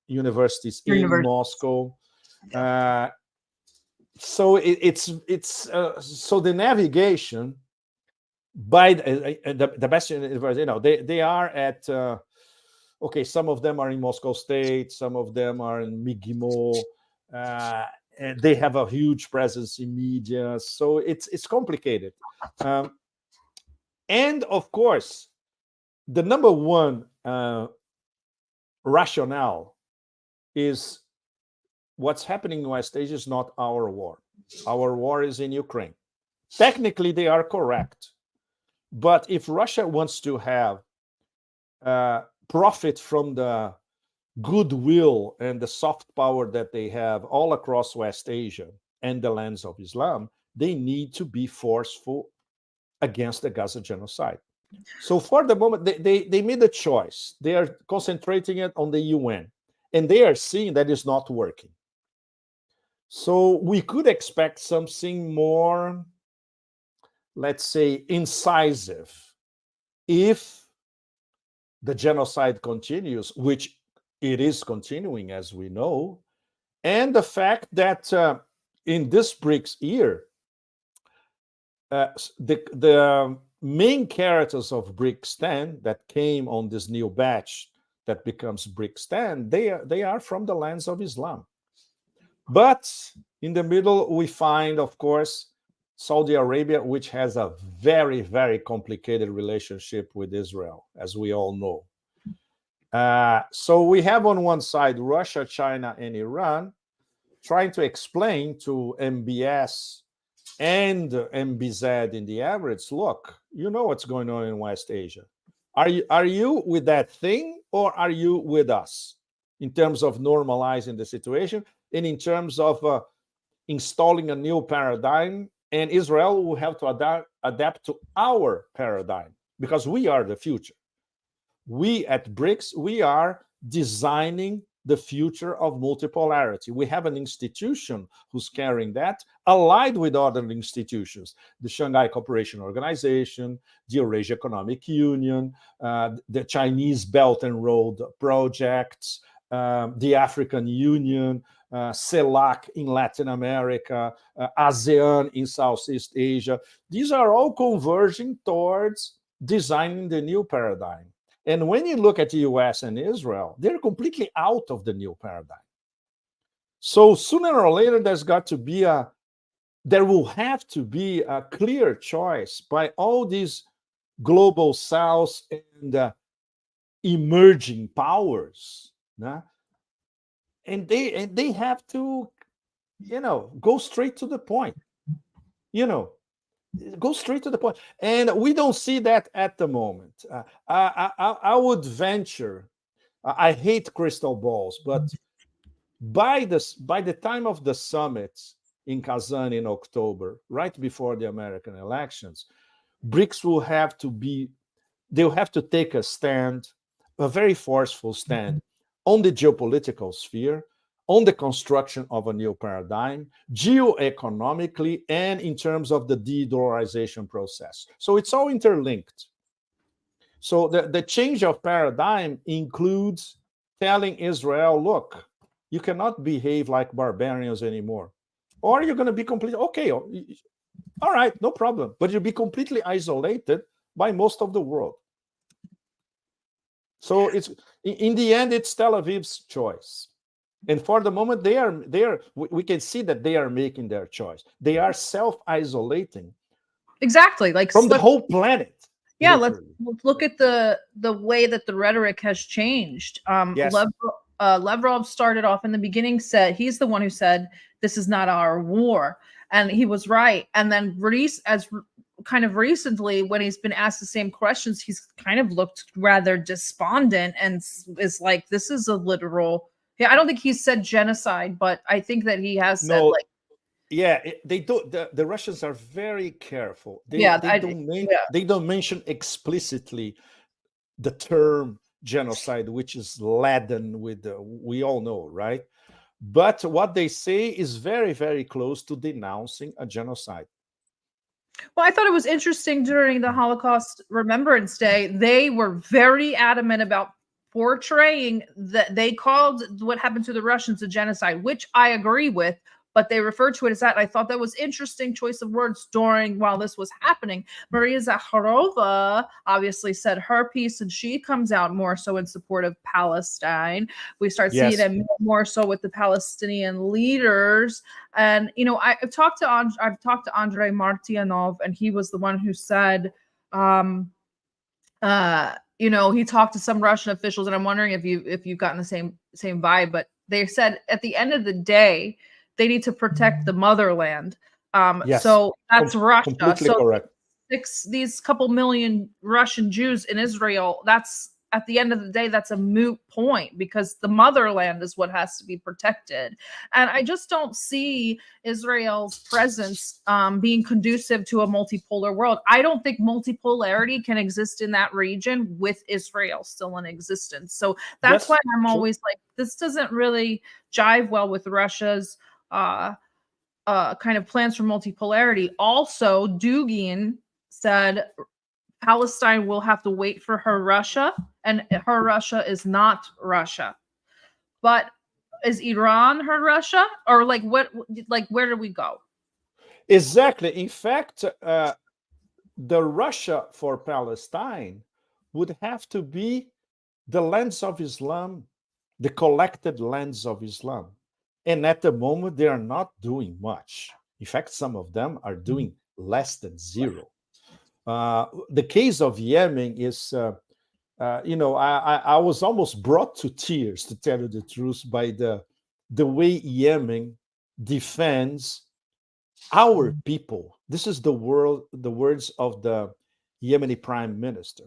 universities in Moscow. So so the navigation by the best university, they are at okay. Some of them are in Moscow State. Some of them are in MIGIMO. And they have a huge presence in media, so it's complicated. And of course, the number one rationale is what's happening in West Asia is not our war. Our war is in Ukraine. Technically, they are correct. But if Russia wants to have profit from the goodwill and the soft power that they have all across West Asia and the lands of Islam, they need to be forceful against the Gaza genocide. So for the moment, they made a choice. They are concentrating it on the UN, and they are seeing that it's not working. So we could expect something more, let's say, incisive if the genocide continues, which it is continuing, as we know, and the fact that in this BRICS year, the main characters of BRICS 10 that came on this new batch that becomes BRICS 10, they are from the lands of Islam. But in the middle, we find, of course, Saudi Arabia, which has a very, very complicated relationship with Israel, as we all know. So we have on one side Russia, China, and Iran trying to explain to MBS and MBZ in the average, look, you know what's going on in West Asia. Are you with that thing, or are you with us in terms of normalizing the situation and in terms of installing a new paradigm? And Israel will have to adapt to our paradigm because we are the future. We at BRICS, we are designing the future of multipolarity. We have an institution who's carrying that, allied with other institutions, the Shanghai Cooperation Organization, the Eurasia Economic Union, the Chinese Belt and Road projects, the African Union, CELAC in Latin America, ASEAN in Southeast Asia. These are all converging towards designing the new paradigm. And when you look at the US and Israel, they're completely out of the new paradigm. So sooner or later, there will have to be a clear choice by all these global South and emerging powers. And they have to, go straight to the point. Go straight to the point. And we don't see that at the moment. I would venture, I hate crystal balls, but by the time of the summit in Kazan in October, right before the American elections, BRICS they'll have to take a stand, a very forceful stand on the geopolitical sphere, on the construction of a new paradigm, geoeconomically, and in terms of the de-dollarization process. So it's all interlinked. So the change of paradigm includes telling Israel, look, you cannot behave like barbarians anymore. Or you're going to be completely, okay, all right, no problem. But you'll be completely isolated by most of the world. So it's in the end, it's Tel Aviv's choice. And for the moment, we can see that they are making their choice. They are self-isolating. Exactly. Like from the whole planet. Yeah, let's look at the way that the rhetoric has changed. Yes. Lavrov started off in the beginning, he's the one who said, this is not our war. And he was right. And then kind of recently, when he's been asked the same questions, he's kind of looked rather despondent and is like, this is a literal... Yeah, I don't think he said genocide, but I think that he has said Yeah, they do. The Russians are very careful. Yeah, yeah. They don't mention explicitly the term genocide, which is laden with we all know, right? But what they say is very, very close to denouncing a genocide. Well, I thought it was interesting during the Holocaust Remembrance Day, they were very adamant about portraying that they called what happened to the Russians a genocide, which I agree with, but they referred to it as that. I thought that was interesting choice of words during while this was happening. Maria Zakharova obviously said her piece, and she comes out more so in support of Palestine. We start seeing Yes. it more so with the Palestinian leaders. And I've talked to Andrei Martyanov, and he was the one who said, he talked to some Russian officials, and I'm wondering if you've gotten the same vibe. But they said at the end of the day, they need to protect the motherland. Yes. So that's Russia. Completely So correct. these couple million Russian Jews in Israel, that's at the end of the day, that's a moot point because the motherland is what has to be protected. And I just don't see Israel's presence being conducive to a multipolar world. I don't think multipolarity can exist in that region with Israel still in existence. So that's Yes. why I'm True. always like, this doesn't really jive well with Russia's kind of plans for multipolarity. Also, Dugin said Palestine will have to wait for her Russia, and her Russia is not Russia. But is Iran her Russia, or like what? Like where do we go? Exactly. In fact, the Russia for Palestine would have to be the lands of Islam, the collected lands of Islam. And at the moment, they are not doing much. In fact, some of them are doing less than zero. The case of Yemen is, I was almost brought to tears, to tell you the truth, by the way Yemen defends our people. This is the words of the Yemeni prime minister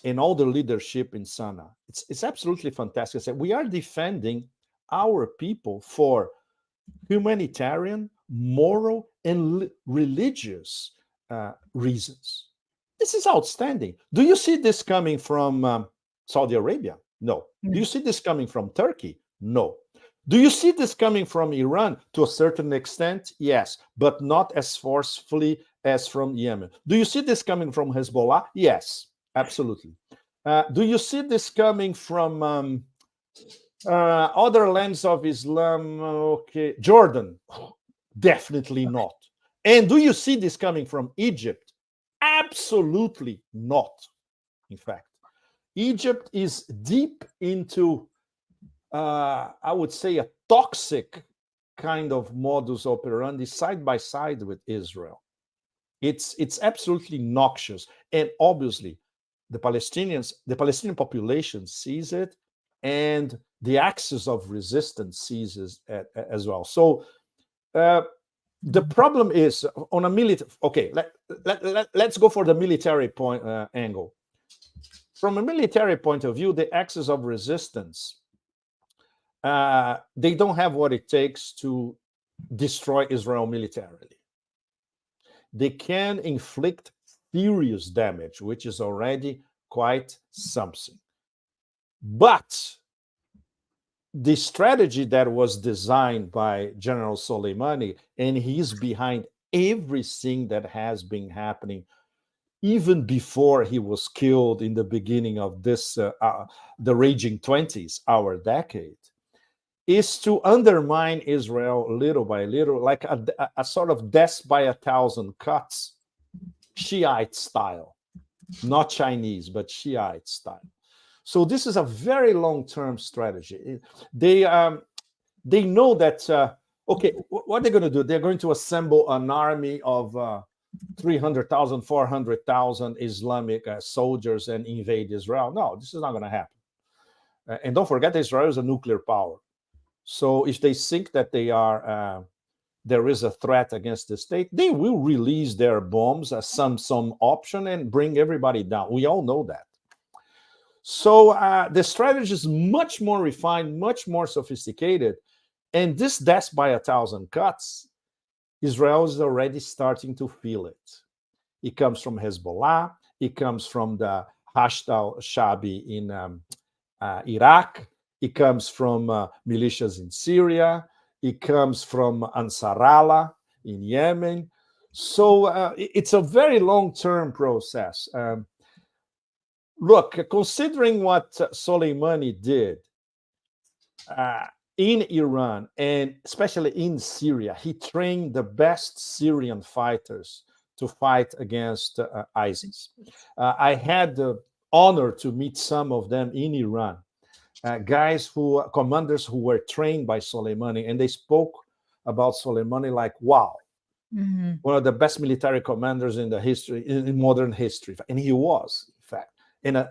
and all the leadership in Sana'a. It's absolutely fantastic. So we are defending our people for humanitarian, moral, and religious reasons. This is outstanding. Do you see this coming from Saudi Arabia? No. Do you see this coming from Turkey? No. Do you see this coming from Iran to a certain extent? Yes, but not as forcefully as from Yemen. Do you see this coming from Hezbollah? Yes, absolutely. Do you see this coming from other lands of Islam? Okay, Jordan, definitely not. And do you see this coming from Egypt? Absolutely not. In fact, Egypt is deep into, I would say, a toxic kind of modus operandi side by side with Israel. It's absolutely noxious, and obviously, the Palestinian population sees it, and the axis of resistance sees it as well. So the problem is on a military. Okay, let's go for the military point angle. From a military point of view, the axis of resistance, they don't have what it takes to destroy Israel militarily. They can inflict serious damage, which is already quite something. But the strategy that was designed by General Soleimani, and he's behind everything that has been happening even before he was killed in the beginning of this, the raging 20s, our decade, is to undermine Israel little by little, like a sort of death by a thousand cuts, Shiite style, not Chinese, but Shiite style. So this is a very long-term strategy. They know that, okay, what they're going to do, they're going to assemble an army of 300,000, 400,000 Islamic soldiers and invade Israel. No, this is not going to happen. And don't forget, Israel is a nuclear power. So if they think that there is a threat against the state, they will release their bombs as some option and bring everybody down. We all know that. So the strategy is much more refined, much more sophisticated. And this death by a thousand cuts Israel is already starting to feel it. It comes from Hezbollah. It comes from the Hashd al-Shabi in Iraq. It comes from militias in Syria. It comes from Ansar Allah in Yemen. So it's a very long-term process. Look, considering what Soleimani did in Iran and especially in Syria, he trained the best Syrian fighters to fight against ISIS. I had the honor to meet some of them in Iran, commanders who were trained by Soleimani, and they spoke about Soleimani like, wow, one of the best military commanders in the history, in modern history. And he was, in fact, and an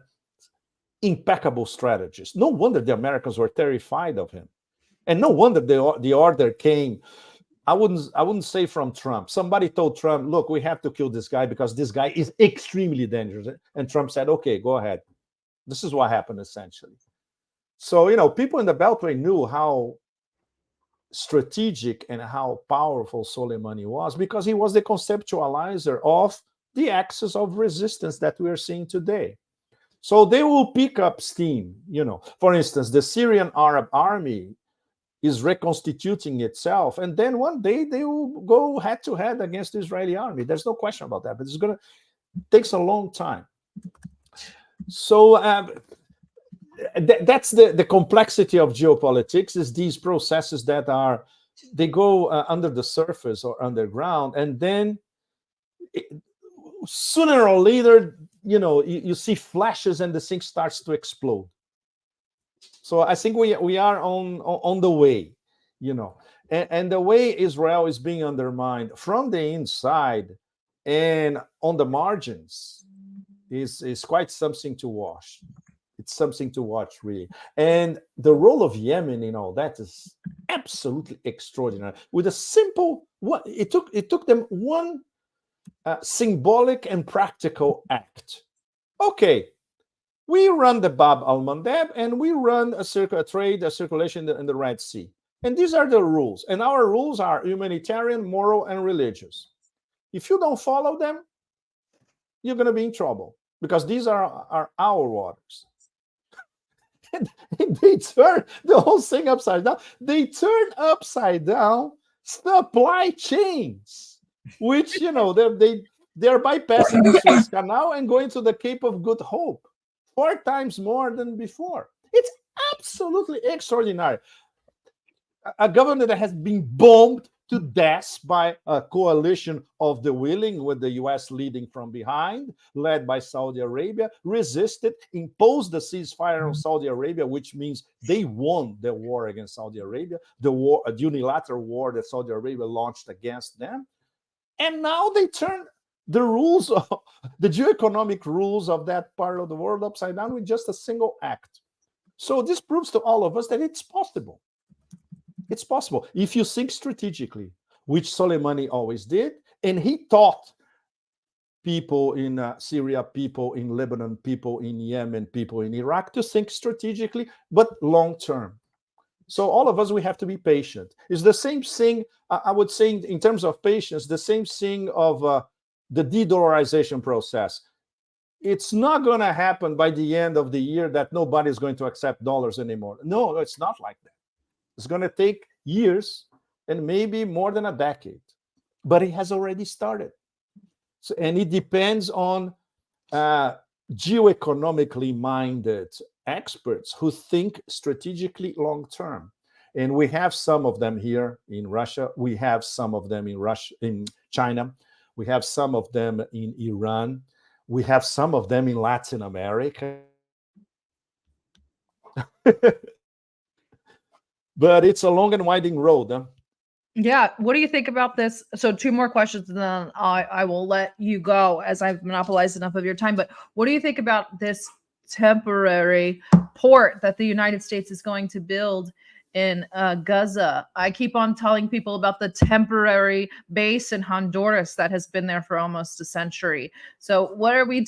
impeccable strategist. No wonder the Americans were terrified of him. And no wonder the order came. I wouldn't say from Trump. Somebody told Trump, look, we have to kill this guy because this guy is extremely dangerous. And Trump said, okay, go ahead. This is what happened, essentially. So, people in the Beltway knew how strategic and how powerful Soleimani was because he was the conceptualizer of the axis of resistance that we are seeing today. So they will pick up steam. For instance, the Syrian Arab army is reconstituting itself, and then one day they will go head to head against the Israeli army. There's no question about that, but takes a long time. So that's the complexity of geopolitics, is these processes that they go under the surface or underground, and then sooner or later, you see flashes and the thing starts to explode. So I think we are on the way, and the way Israel is being undermined from the inside and on the margins is quite something to watch. It's something to watch, really. And the role of Yemen in all that is absolutely extraordinary. With a simple, it took them one symbolic and practical act. Okay. We run the Bab al-Mandeb, and we run a circulation in the Red Sea. And these are the rules. And our rules are humanitarian, moral, and religious. If you don't follow them, you're going to be in trouble because these are our waters. And they turn the whole thing upside down. They turn upside down supply chains, which, they're bypassing the Suez Canal and going to the Cape of Good Hope. 4 times more than before. It's absolutely extraordinary. A government that has been bombed to death by a coalition of the willing, with the US leading from behind, led by Saudi Arabia, resisted, imposed the ceasefire on Saudi Arabia, which means they won the war against Saudi Arabia, the unilateral war that Saudi Arabia launched against them. And now they turn the rules, the geoeconomic rules of that part of the world upside down with just a single act. So this proves to all of us that it's possible. It's possible if you think strategically, which Soleimani always did, and he taught people in Syria, people in Lebanon, people in Yemen, people in Iraq to think strategically, but long term. So all of us, we have to be patient. It's the same thing, I would say, in terms of patience, the same thing of the de-dollarization process. It's not going to happen by the end of the year that nobody is going to accept dollars anymore. No, it's not like that. It's going to take years and maybe more than a decade. But it has already started. So, and it depends on geoeconomically minded experts who think strategically long term. And we have some of them here in Russia. We have some of them in China. We have some of them in Iran. We have some of them in Latin America. But it's a long and winding road. Huh? Yeah. What do you think about this? So 2 more questions, and then I will let you go as I've monopolized enough of your time. But what do you think about this temporary port that the United States is going to build in Gaza? I keep on telling people about the temporary base in Honduras that has been there for almost a century. So why are we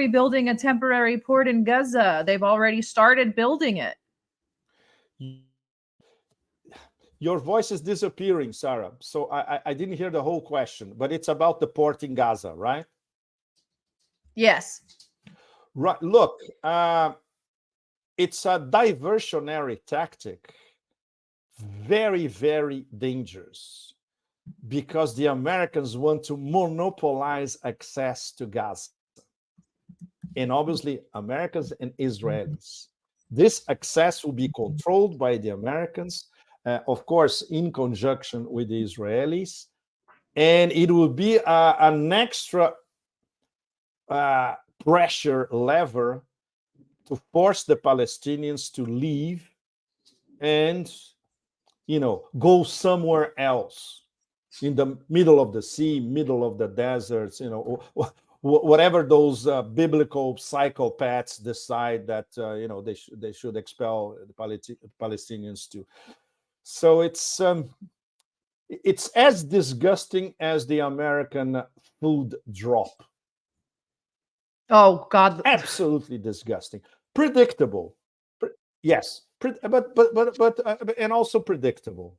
building a temporary port in Gaza? They've already started building it. Your voice is disappearing, Sarah. So I didn't hear the whole question, but it's about the port in Gaza, right? Yes. Right. Look, it's a diversionary tactic, very, very dangerous, because the Americans want to monopolize access to Gaza. And obviously, Americans and Israelis. This access will be controlled by the Americans, of course, in conjunction with the Israelis. And it will be an extra pressure lever to force the Palestinians to leave and, go somewhere else in the middle of the sea, middle of the deserts, whatever those biblical psychopaths decide that they should expel the Palestinians to. So it's as disgusting as the American food drop. Oh God. Absolutely disgusting. Predictable. Yes, but and also predictable.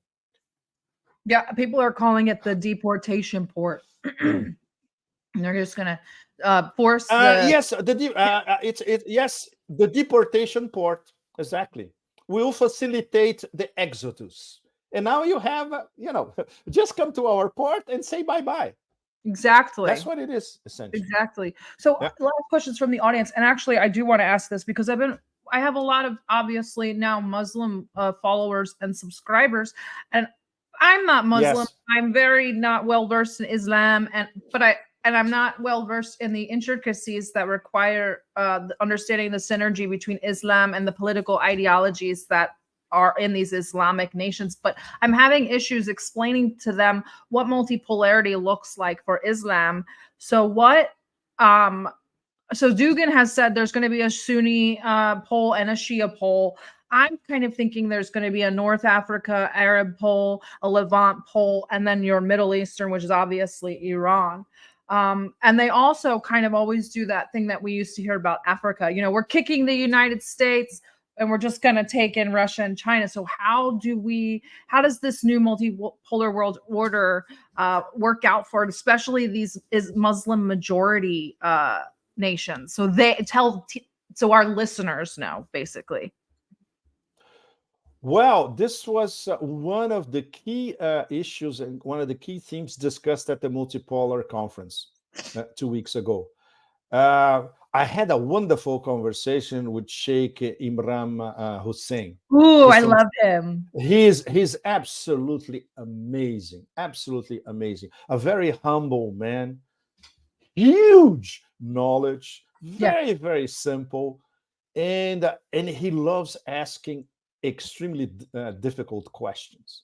Yeah, people are calling it the deportation port. And they're just gonna force the yes, yes, the deportation port, exactly, will facilitate the exodus. And now you have, just come to our port and say bye-bye. exactly. That's what it is, essentially. Exactly. So Yeah. a lot of questions from the audience, and actually, I do want to ask this because I have a lot of obviously now Muslim followers and subscribers, and I'm not Muslim. Yes. I'm very not well versed in Islam, and I'm not well versed in the intricacies that require understanding the synergy between Islam and the political ideologies that are in these Islamic nations. But I'm having issues explaining to them what multipolarity looks like for Islam. So so Dugan has said there's going to be a Sunni pole and a Shia pole. I'm kind of thinking there's going to be a North Africa Arab pole, a Levant pole, and then your Middle Eastern, which is obviously Iran. And they also kind of always do that thing that we used to hear about Africa. We're kicking the United States and we're just going to take in Russia and China. So how does this new multipolar world order work out for it, especially these Muslim majority nations? So so our listeners know, basically. Well, this was one of the key issues and one of the key themes discussed at the Multipolar conference 2 weeks ago. I had a wonderful conversation with Sheikh Imran Hussein. Ooh, I love him. He's absolutely amazing, a very humble man, huge knowledge, very, very simple, and he loves asking extremely difficult questions.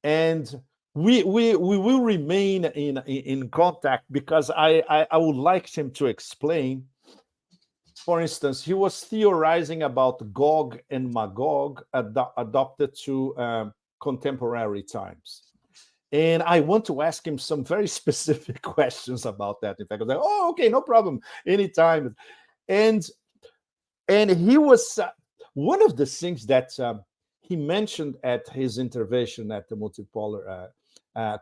And we will remain in contact, because I would like him to explain. For instance, he was theorizing about Gog and Magog adopted to contemporary times. And I want to ask him some very specific questions about that. In fact, I was like, oh, okay, no problem, anytime. And he was one of the things that he mentioned at his intervention at the Multipolar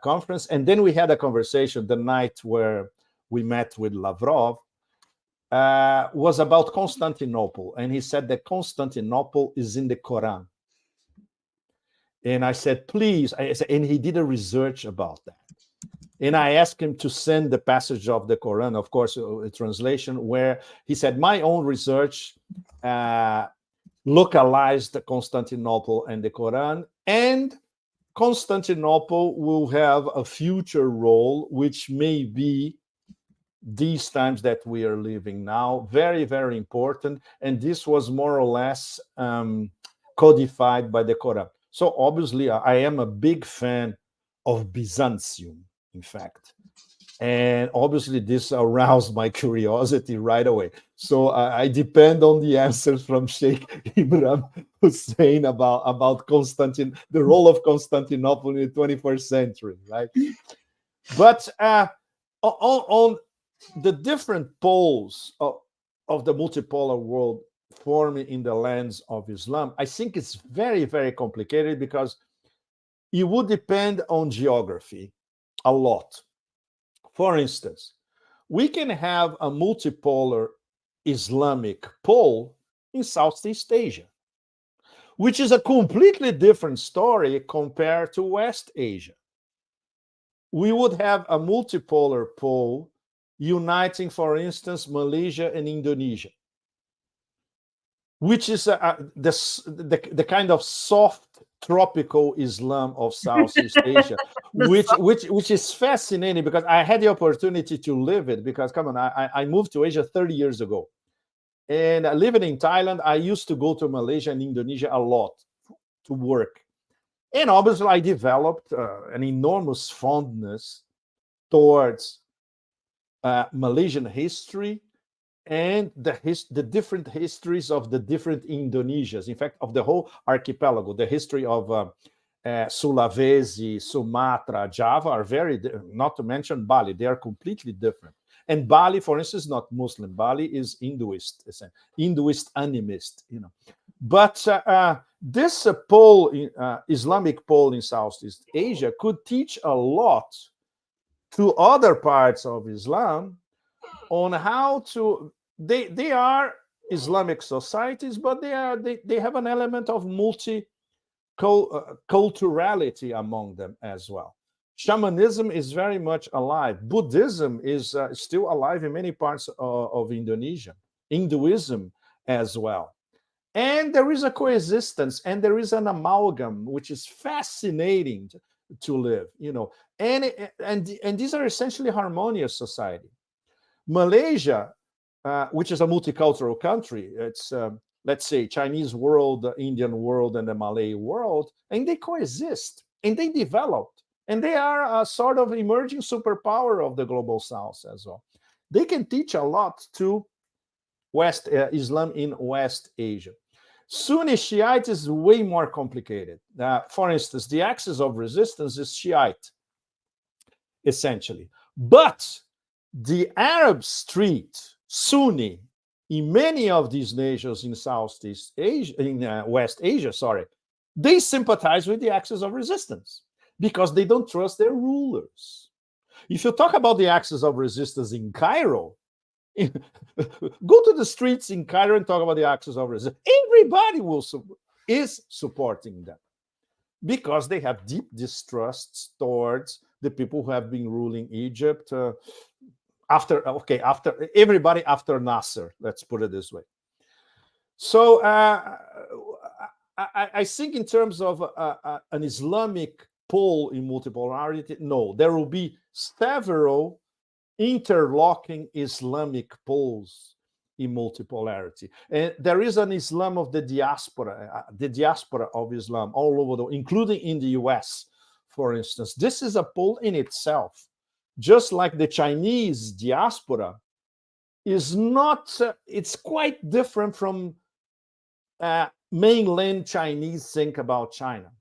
conference. And then we had a conversation the night where we met with Lavrov, was about Constantinople. And he said that Constantinople is in the Quran. And I said, please. And he did a research about that. And I asked him to send the passage of the Quran, of course, a translation, where he said, my own research localized Constantinople and the Quran, and Constantinople will have a future role, which may be these times that we are living now. Very, very important. And this was more or less codified by the Quran. So obviously, I am a big fan of Byzantium, in fact. And obviously, this aroused my curiosity right away. So I depend on the answers from Sheikh Imran Hussein about the role of Constantinople in the 21st century, right? But on the different poles of the multipolar world forming in the lens of Islam, I think it's very, very complicated, because it would depend on geography a lot. For instance, we can have a multipolar Islamic pole in Southeast Asia, which is a completely different story compared to West Asia. We would have a multipolar pole uniting, for instance, Malaysia and Indonesia, which is the kind of soft tropical Islam of Southeast Asia, which is fascinating because I had the opportunity to live it. Because come on, I moved to Asia 30 years ago, and living in Thailand, I used to go to Malaysia and Indonesia a lot to work, and obviously I developed an enormous fondness towards Malaysian history and the different histories of the different Indonesias, in fact, of the whole archipelago. The history of Sulawesi, Sumatra, Java are very, not to mention Bali, they are completely different. And Bali, for instance, is not Muslim. Bali is Hinduist animist, you know. But this Islamic pole in Southeast Asia could teach a lot to other parts of Islam on how to. They are Islamic societies, but they have an element of multiculturality among them as well. Shamanism is very much alive. Buddhism is still alive in many parts of Indonesia. Hinduism as well. And there is a coexistence, and there is an amalgam, which is fascinating to live, you know. And these are essentially harmonious society. Malaysia, which is a multicultural country, it's let's say Chinese world, the Indian world, and the Malay world, and they coexist and they developed, and they are a sort of emerging superpower of the global South as well. They can teach a lot to West Islam in West Asia. Sunni Shiite is way more complicated. For instance, the axis of resistance is Shiite, essentially, but the Arab street, Sunni, in many of these nations in Southeast Asia, in West Asia, sorry, they sympathize with the axis of resistance because they don't trust their rulers. If you talk about the axis of resistance in Cairo, go to the streets in Cairo and talk about the axis of resistance. Everybody is supporting them because they have deep distrusts towards the people who have been ruling Egypt after everybody after Nasser, let's put it this way. So I think in terms of an Islamic pole in multipolarity, no, there will be several interlocking Islamic poles in multipolarity. And there is an Islam of the diaspora of Islam all over the world, including in the US, for instance. This is a pole in itself. Just like the Chinese diaspora is not, it's quite different from mainland Chinese think about China.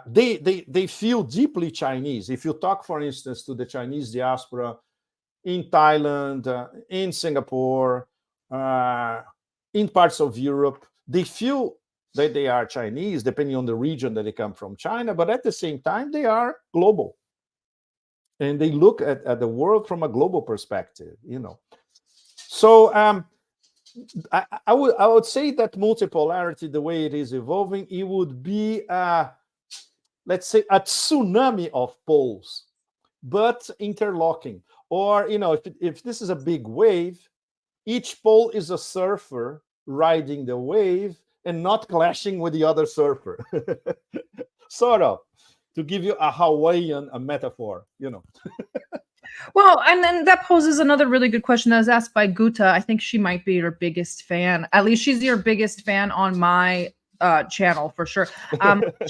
They feel deeply Chinese. If you talk, for instance, to the Chinese diaspora in Thailand, in Singapore, in parts of Europe, they feel that they are Chinese, depending on the region that they come from, China, but at the same time, they are global. And they look at the world from a global perspective, you know. So I would say that multipolarity, the way it is evolving, it would be, let's say, a tsunami of poles, but interlocking. Or, you know, if this is a big wave, each pole is a surfer riding the wave and not clashing with the other surfer. Sort of. To give you a Hawaiian metaphor, you know. Well, and then that poses another really good question that was asked by Guta. I think she might be your biggest fan. At least she's your biggest fan on my channel for sure.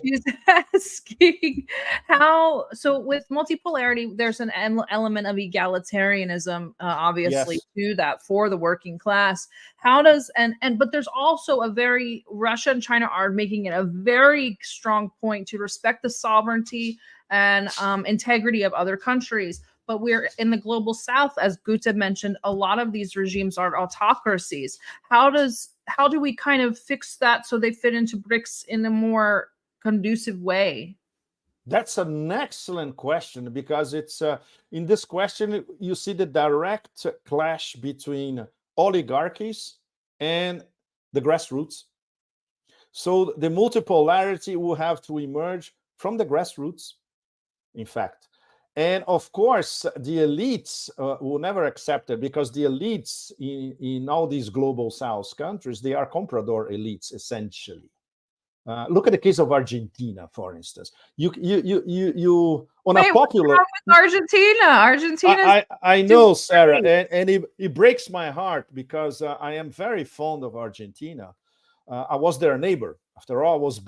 She's asking how, so with multipolarity, there's an element of egalitarianism, obviously, Yes. to that for the working class. How does, but there's also a very, Russia and China are making it a very strong point to respect the sovereignty and integrity of other countries. But we're in the global South, as Guta mentioned, a lot of these regimes are autocracies. How do we kind of fix that so they fit into BRICS in a more conducive way? That's an excellent question, because it's in this question you see the direct clash between oligarchies and the grassroots. So the multipolarity will have to emerge from the grassroots, in fact. And of course, the elites will never accept it, because the elites in all these global South countries, they are comprador elites, essentially. Look at the case of Argentina, for instance. You on Wait, a popular. what's wrong with Argentina? Argentina's I know, Sarah, and it breaks my heart, because I am very fond of Argentina. I was their neighbor. After all, I was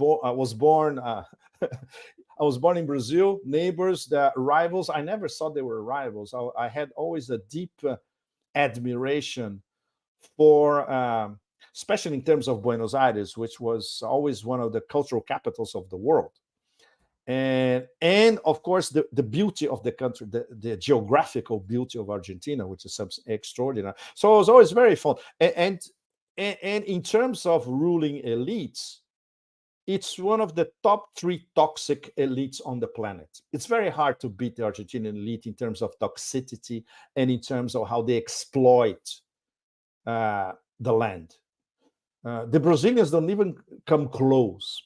born. I was born in Brazil. Neighbors, the rivals. I never thought they were rivals. I had always a deep admiration for, especially in terms of Buenos Aires, which was always one of the cultural capitals of the world. And of course, the beauty of the country, the geographical beauty of Argentina, which is extraordinary. So I was always very fond. And in terms of ruling elites, it's one of the top 3 toxic elites on the planet. It's very hard to beat the Argentinian elite in terms of toxicity and in terms of how they exploit the land. The Brazilians don't even come close,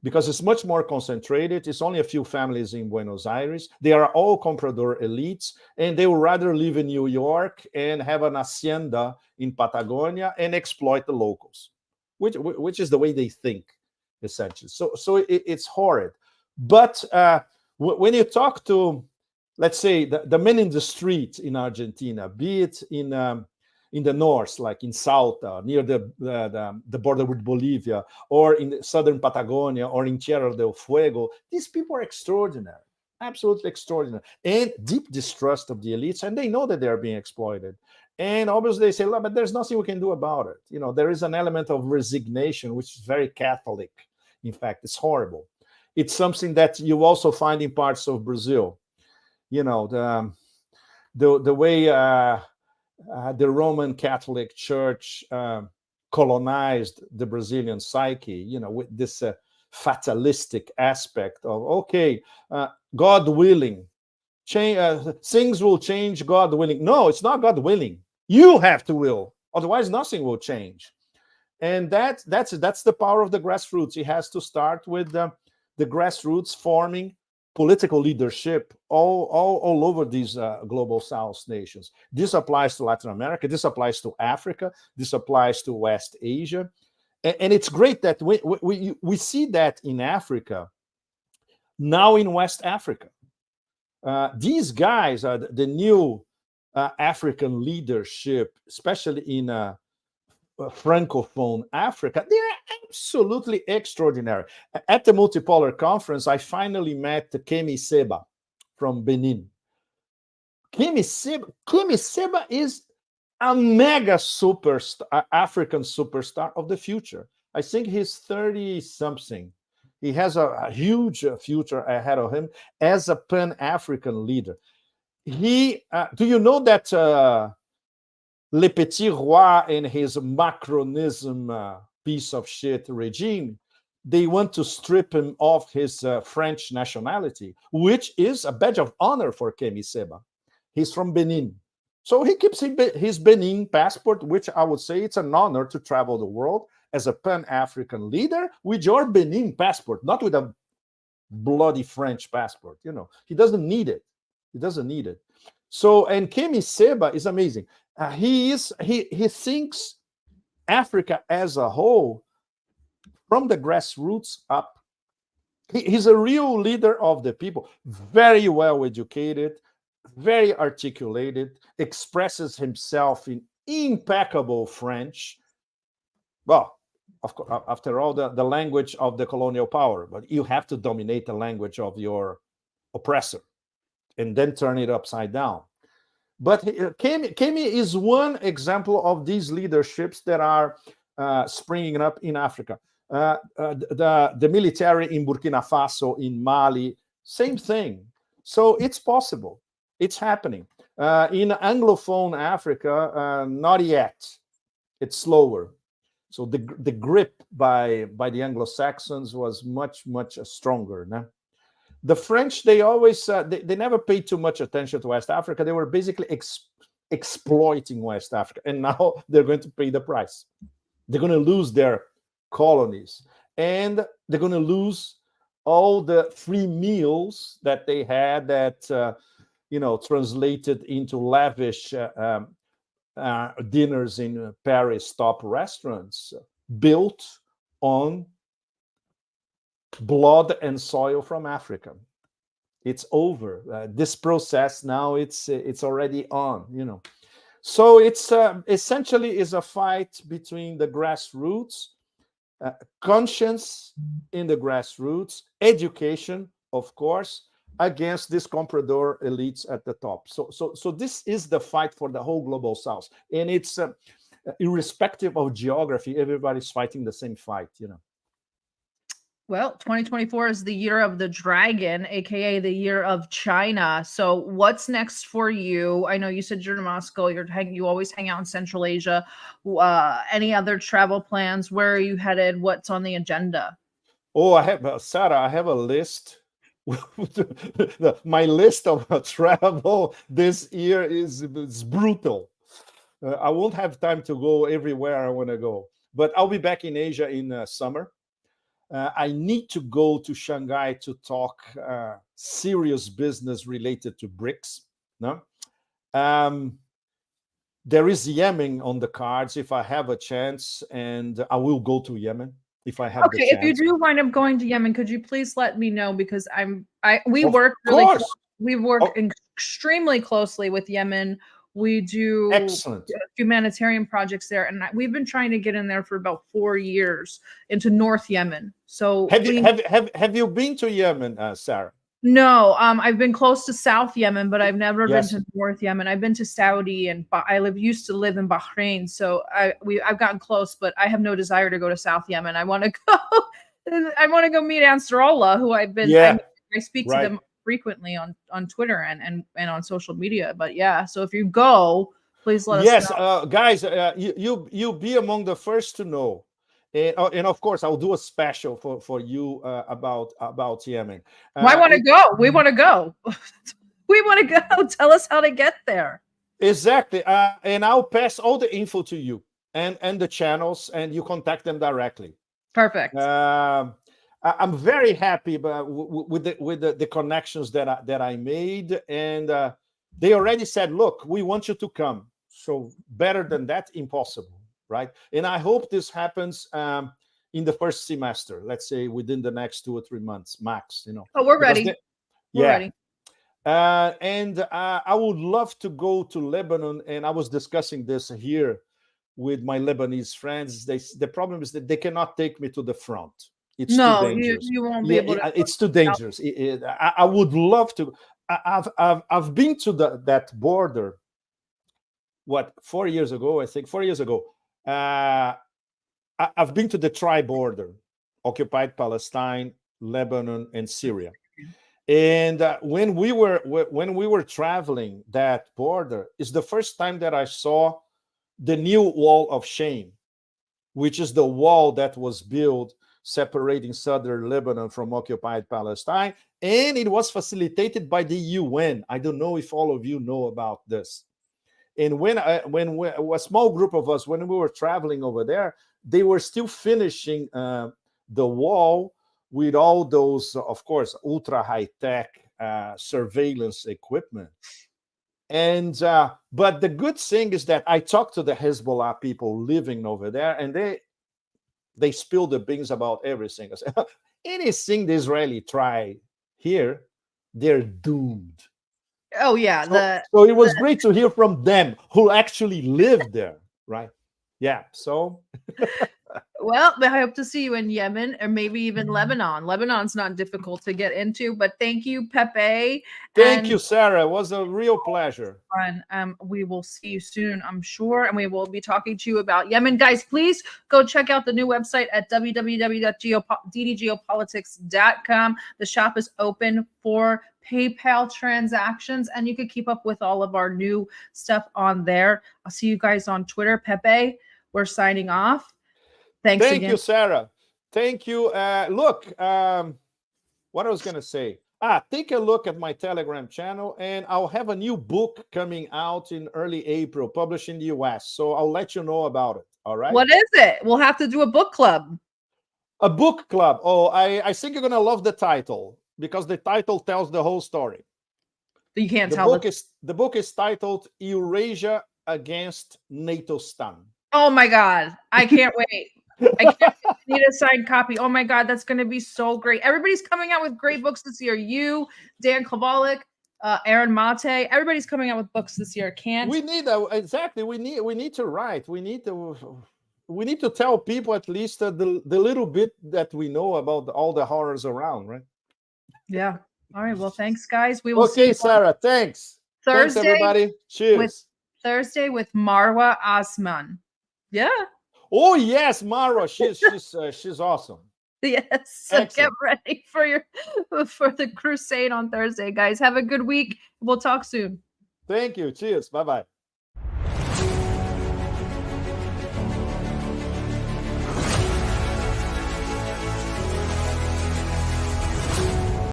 because it's much more concentrated. It's only a few families in Buenos Aires. They are all comprador elites, and they would rather live in New York and have an hacienda in Patagonia and exploit the locals, which is the way they think, essentially. So it's horrid. But when you talk to, let's say, the men in the street in Argentina, be it in the north, like in Salta, near the border with Bolivia, or in southern Patagonia, or in Tierra del Fuego, these people are extraordinary, absolutely extraordinary, and deep distrust of the elites, and they know that they're being exploited. And obviously they say, "Look, but there's nothing we can do about it." You know, there is an element of resignation, which is very Catholic. In fact, it's horrible. It's something that you also find in parts of Brazil. You know, the way the Roman Catholic Church colonized the Brazilian psyche, you know, with this fatalistic aspect of, okay, God willing, things will change, God willing. No, it's not God willing. You have to will, otherwise nothing will change. And that's the power of the grassroots. It has to start with the grassroots forming political leadership all over these global South nations. This applies to Latin America. This applies to Africa. This applies to West Asia. And it's great that we see that in Africa, now in West Africa. These guys are the new African leadership, especially in Francophone Africa. They're absolutely extraordinary. At the Multipolar Conference, I finally met Kemi Seba from Benin. Kemi Seba is a mega superstar, African superstar of the future. I think he's 30-something. He has a huge future ahead of him as a Pan-African leader. Do you know that Le Petit Roi and his Macronism piece of shit regime, they want to strip him of his French nationality, which is a badge of honor for Kemi Seba. He's from Benin. So he keeps his Benin passport, which I would say it's an honor to travel the world as a Pan-African leader with your Benin passport, not with a bloody French passport. You know, he doesn't need it. He doesn't need it. So, and Kemi Seba is amazing. He thinks Africa as a whole from the grassroots up. He's a real leader of the people, very well educated, very articulated, expresses himself in impeccable French. Well, of course, after all, the language of the colonial power, but you have to dominate the language of your oppressor and then turn it upside down. But Kemi is one example of these leaderships that are springing up in Africa. The military in Burkina Faso, in Mali, same thing. So it's possible. It's happening. In Anglophone Africa, not yet. It's slower. So the grip by the Anglo-Saxons was much, much stronger. No? The French, they always they never paid too much attention to West Africa. They were basically exploiting West Africa, and now they're going to pay the price. They're going to lose their colonies, and they're going to lose all the free meals that they had that translated into lavish dinners in Paris top restaurants built on blood and soil from Africa. It's over. This process now it's already on. So it's essentially is a fight between the grassroots, conscience in the grassroots, education, of course, against these comprador elites at the top. So this is the fight for the whole global South, and it's irrespective of geography, everybody's fighting the same fight. Well, 2024 is the year of the dragon, aka the year of China. So, what's next for you? I know you said you're in Moscow. You always hang out in Central Asia. Any other travel plans? Where are you headed? What's on the agenda? Oh, I have Sarah. I have a list. My list of travel this year is brutal. I won't have time to go everywhere I want to go, but I'll be back in Asia in summer. I need to go to Shanghai to talk serious business related to BRICS. No, there is Yemen on the cards if I have a chance, and I will go to Yemen if I have the chance. Okay, if you do wind up going to Yemen, could you please let me know, because we work extremely closely with Yemen. We do excellent humanitarian projects there, and we've been trying to get in there for about 4 years into North Yemen. So have you been to Yemen, Sarah? No, I've been close to South Yemen, but I've never been to North Yemen. I've been to Saudi, and used to live in Bahrain, so I've gotten close, but I have no desire to go to South Yemen. I want to go. I want to go meet Ansarullah, who I speak to them frequently on Twitter and on social media. But yeah, so if you go, please let us know. Guys, you'll be among the first to know. And of course, I'll do a special for you about Yemen. I want to go. We want to go. We want to go. Tell us how to get there. Exactly. And I'll pass all the info to you and the channels, and you contact them directly. Perfect. I'm very happy with the connections that I made, and they already said, "Look, we want you to come." So better than that, impossible, right? And I hope this happens in the first semester. Let's say within the next 2 or 3 months max. Oh, we're ready. We're ready. And I would love to go to Lebanon, and I was discussing this here with my Lebanese friends. The problem is that they cannot take me to the front. It's too dangerous. You won't be able to. It's too dangerous. I would love to. I've been to that border. 4 years ago? I think 4 years ago. I've been to the tri-border, occupied Palestine, Lebanon, and Syria. And when we were traveling that border, it's the first time that I saw the new wall of shame, which is the wall that was built separating southern Lebanon from occupied Palestine, and it was facilitated by the UN. I don't know if all of you know about this. And when a small group of us, when we were traveling over there, they were still finishing the wall with all those, of course, ultra high-tech surveillance equipment. And but the good thing is that I talked to the Hezbollah people living over there, and they spill the beans about everything. I said, anything the Israeli try here, they're doomed. Oh yeah. So it was great to hear from them who actually lived there, right? Yeah. So well, I hope to see you in Yemen, or maybe even Lebanon. Lebanon's not difficult to get into, but thank you, Pepe. Thank you, Sarah. It was a real pleasure. We will see you soon, I'm sure, and we will be talking to you about Yemen. Guys, please go check out the new website at www.ddgeopolitics.com. The shop is open for PayPal transactions, and you can keep up with all of our new stuff on there. I'll see you guys on Twitter. Pepe, we're signing off. Thank you, Sarah. Thank you. Look, what I was going to say. Take a look at my Telegram channel, and I'll have a new book coming out in early April, published in the US. So I'll let you know about it. All right. What is it? We'll have to do a book club. A book club. Oh, I think you're gonna love the title, because the title tells the whole story. You can't The tell. The book is titled Eurasia Against NATO Stunt. Oh my God. I can't wait. I can't need a signed copy. Oh my God, that's going to be so great. Everybody's coming out with great books this year. You, Dan Kowalik, Aaron Mate, everybody's coming out with books this year. We need exactly. We need to write. We need to tell people at least the little bit that we know about all the horrors around, right? Yeah. All right. Well, thanks, guys. We will see. Okay, Sarah. Thanks. Thursday, thanks, everybody. Cheers. Thursday with Marwa Osman. Yeah. Oh yes, Marwa. She's awesome. Yes. So get ready for the crusade on Thursday, guys. Have a good week. We'll talk soon. Thank you. Cheers. Bye-bye.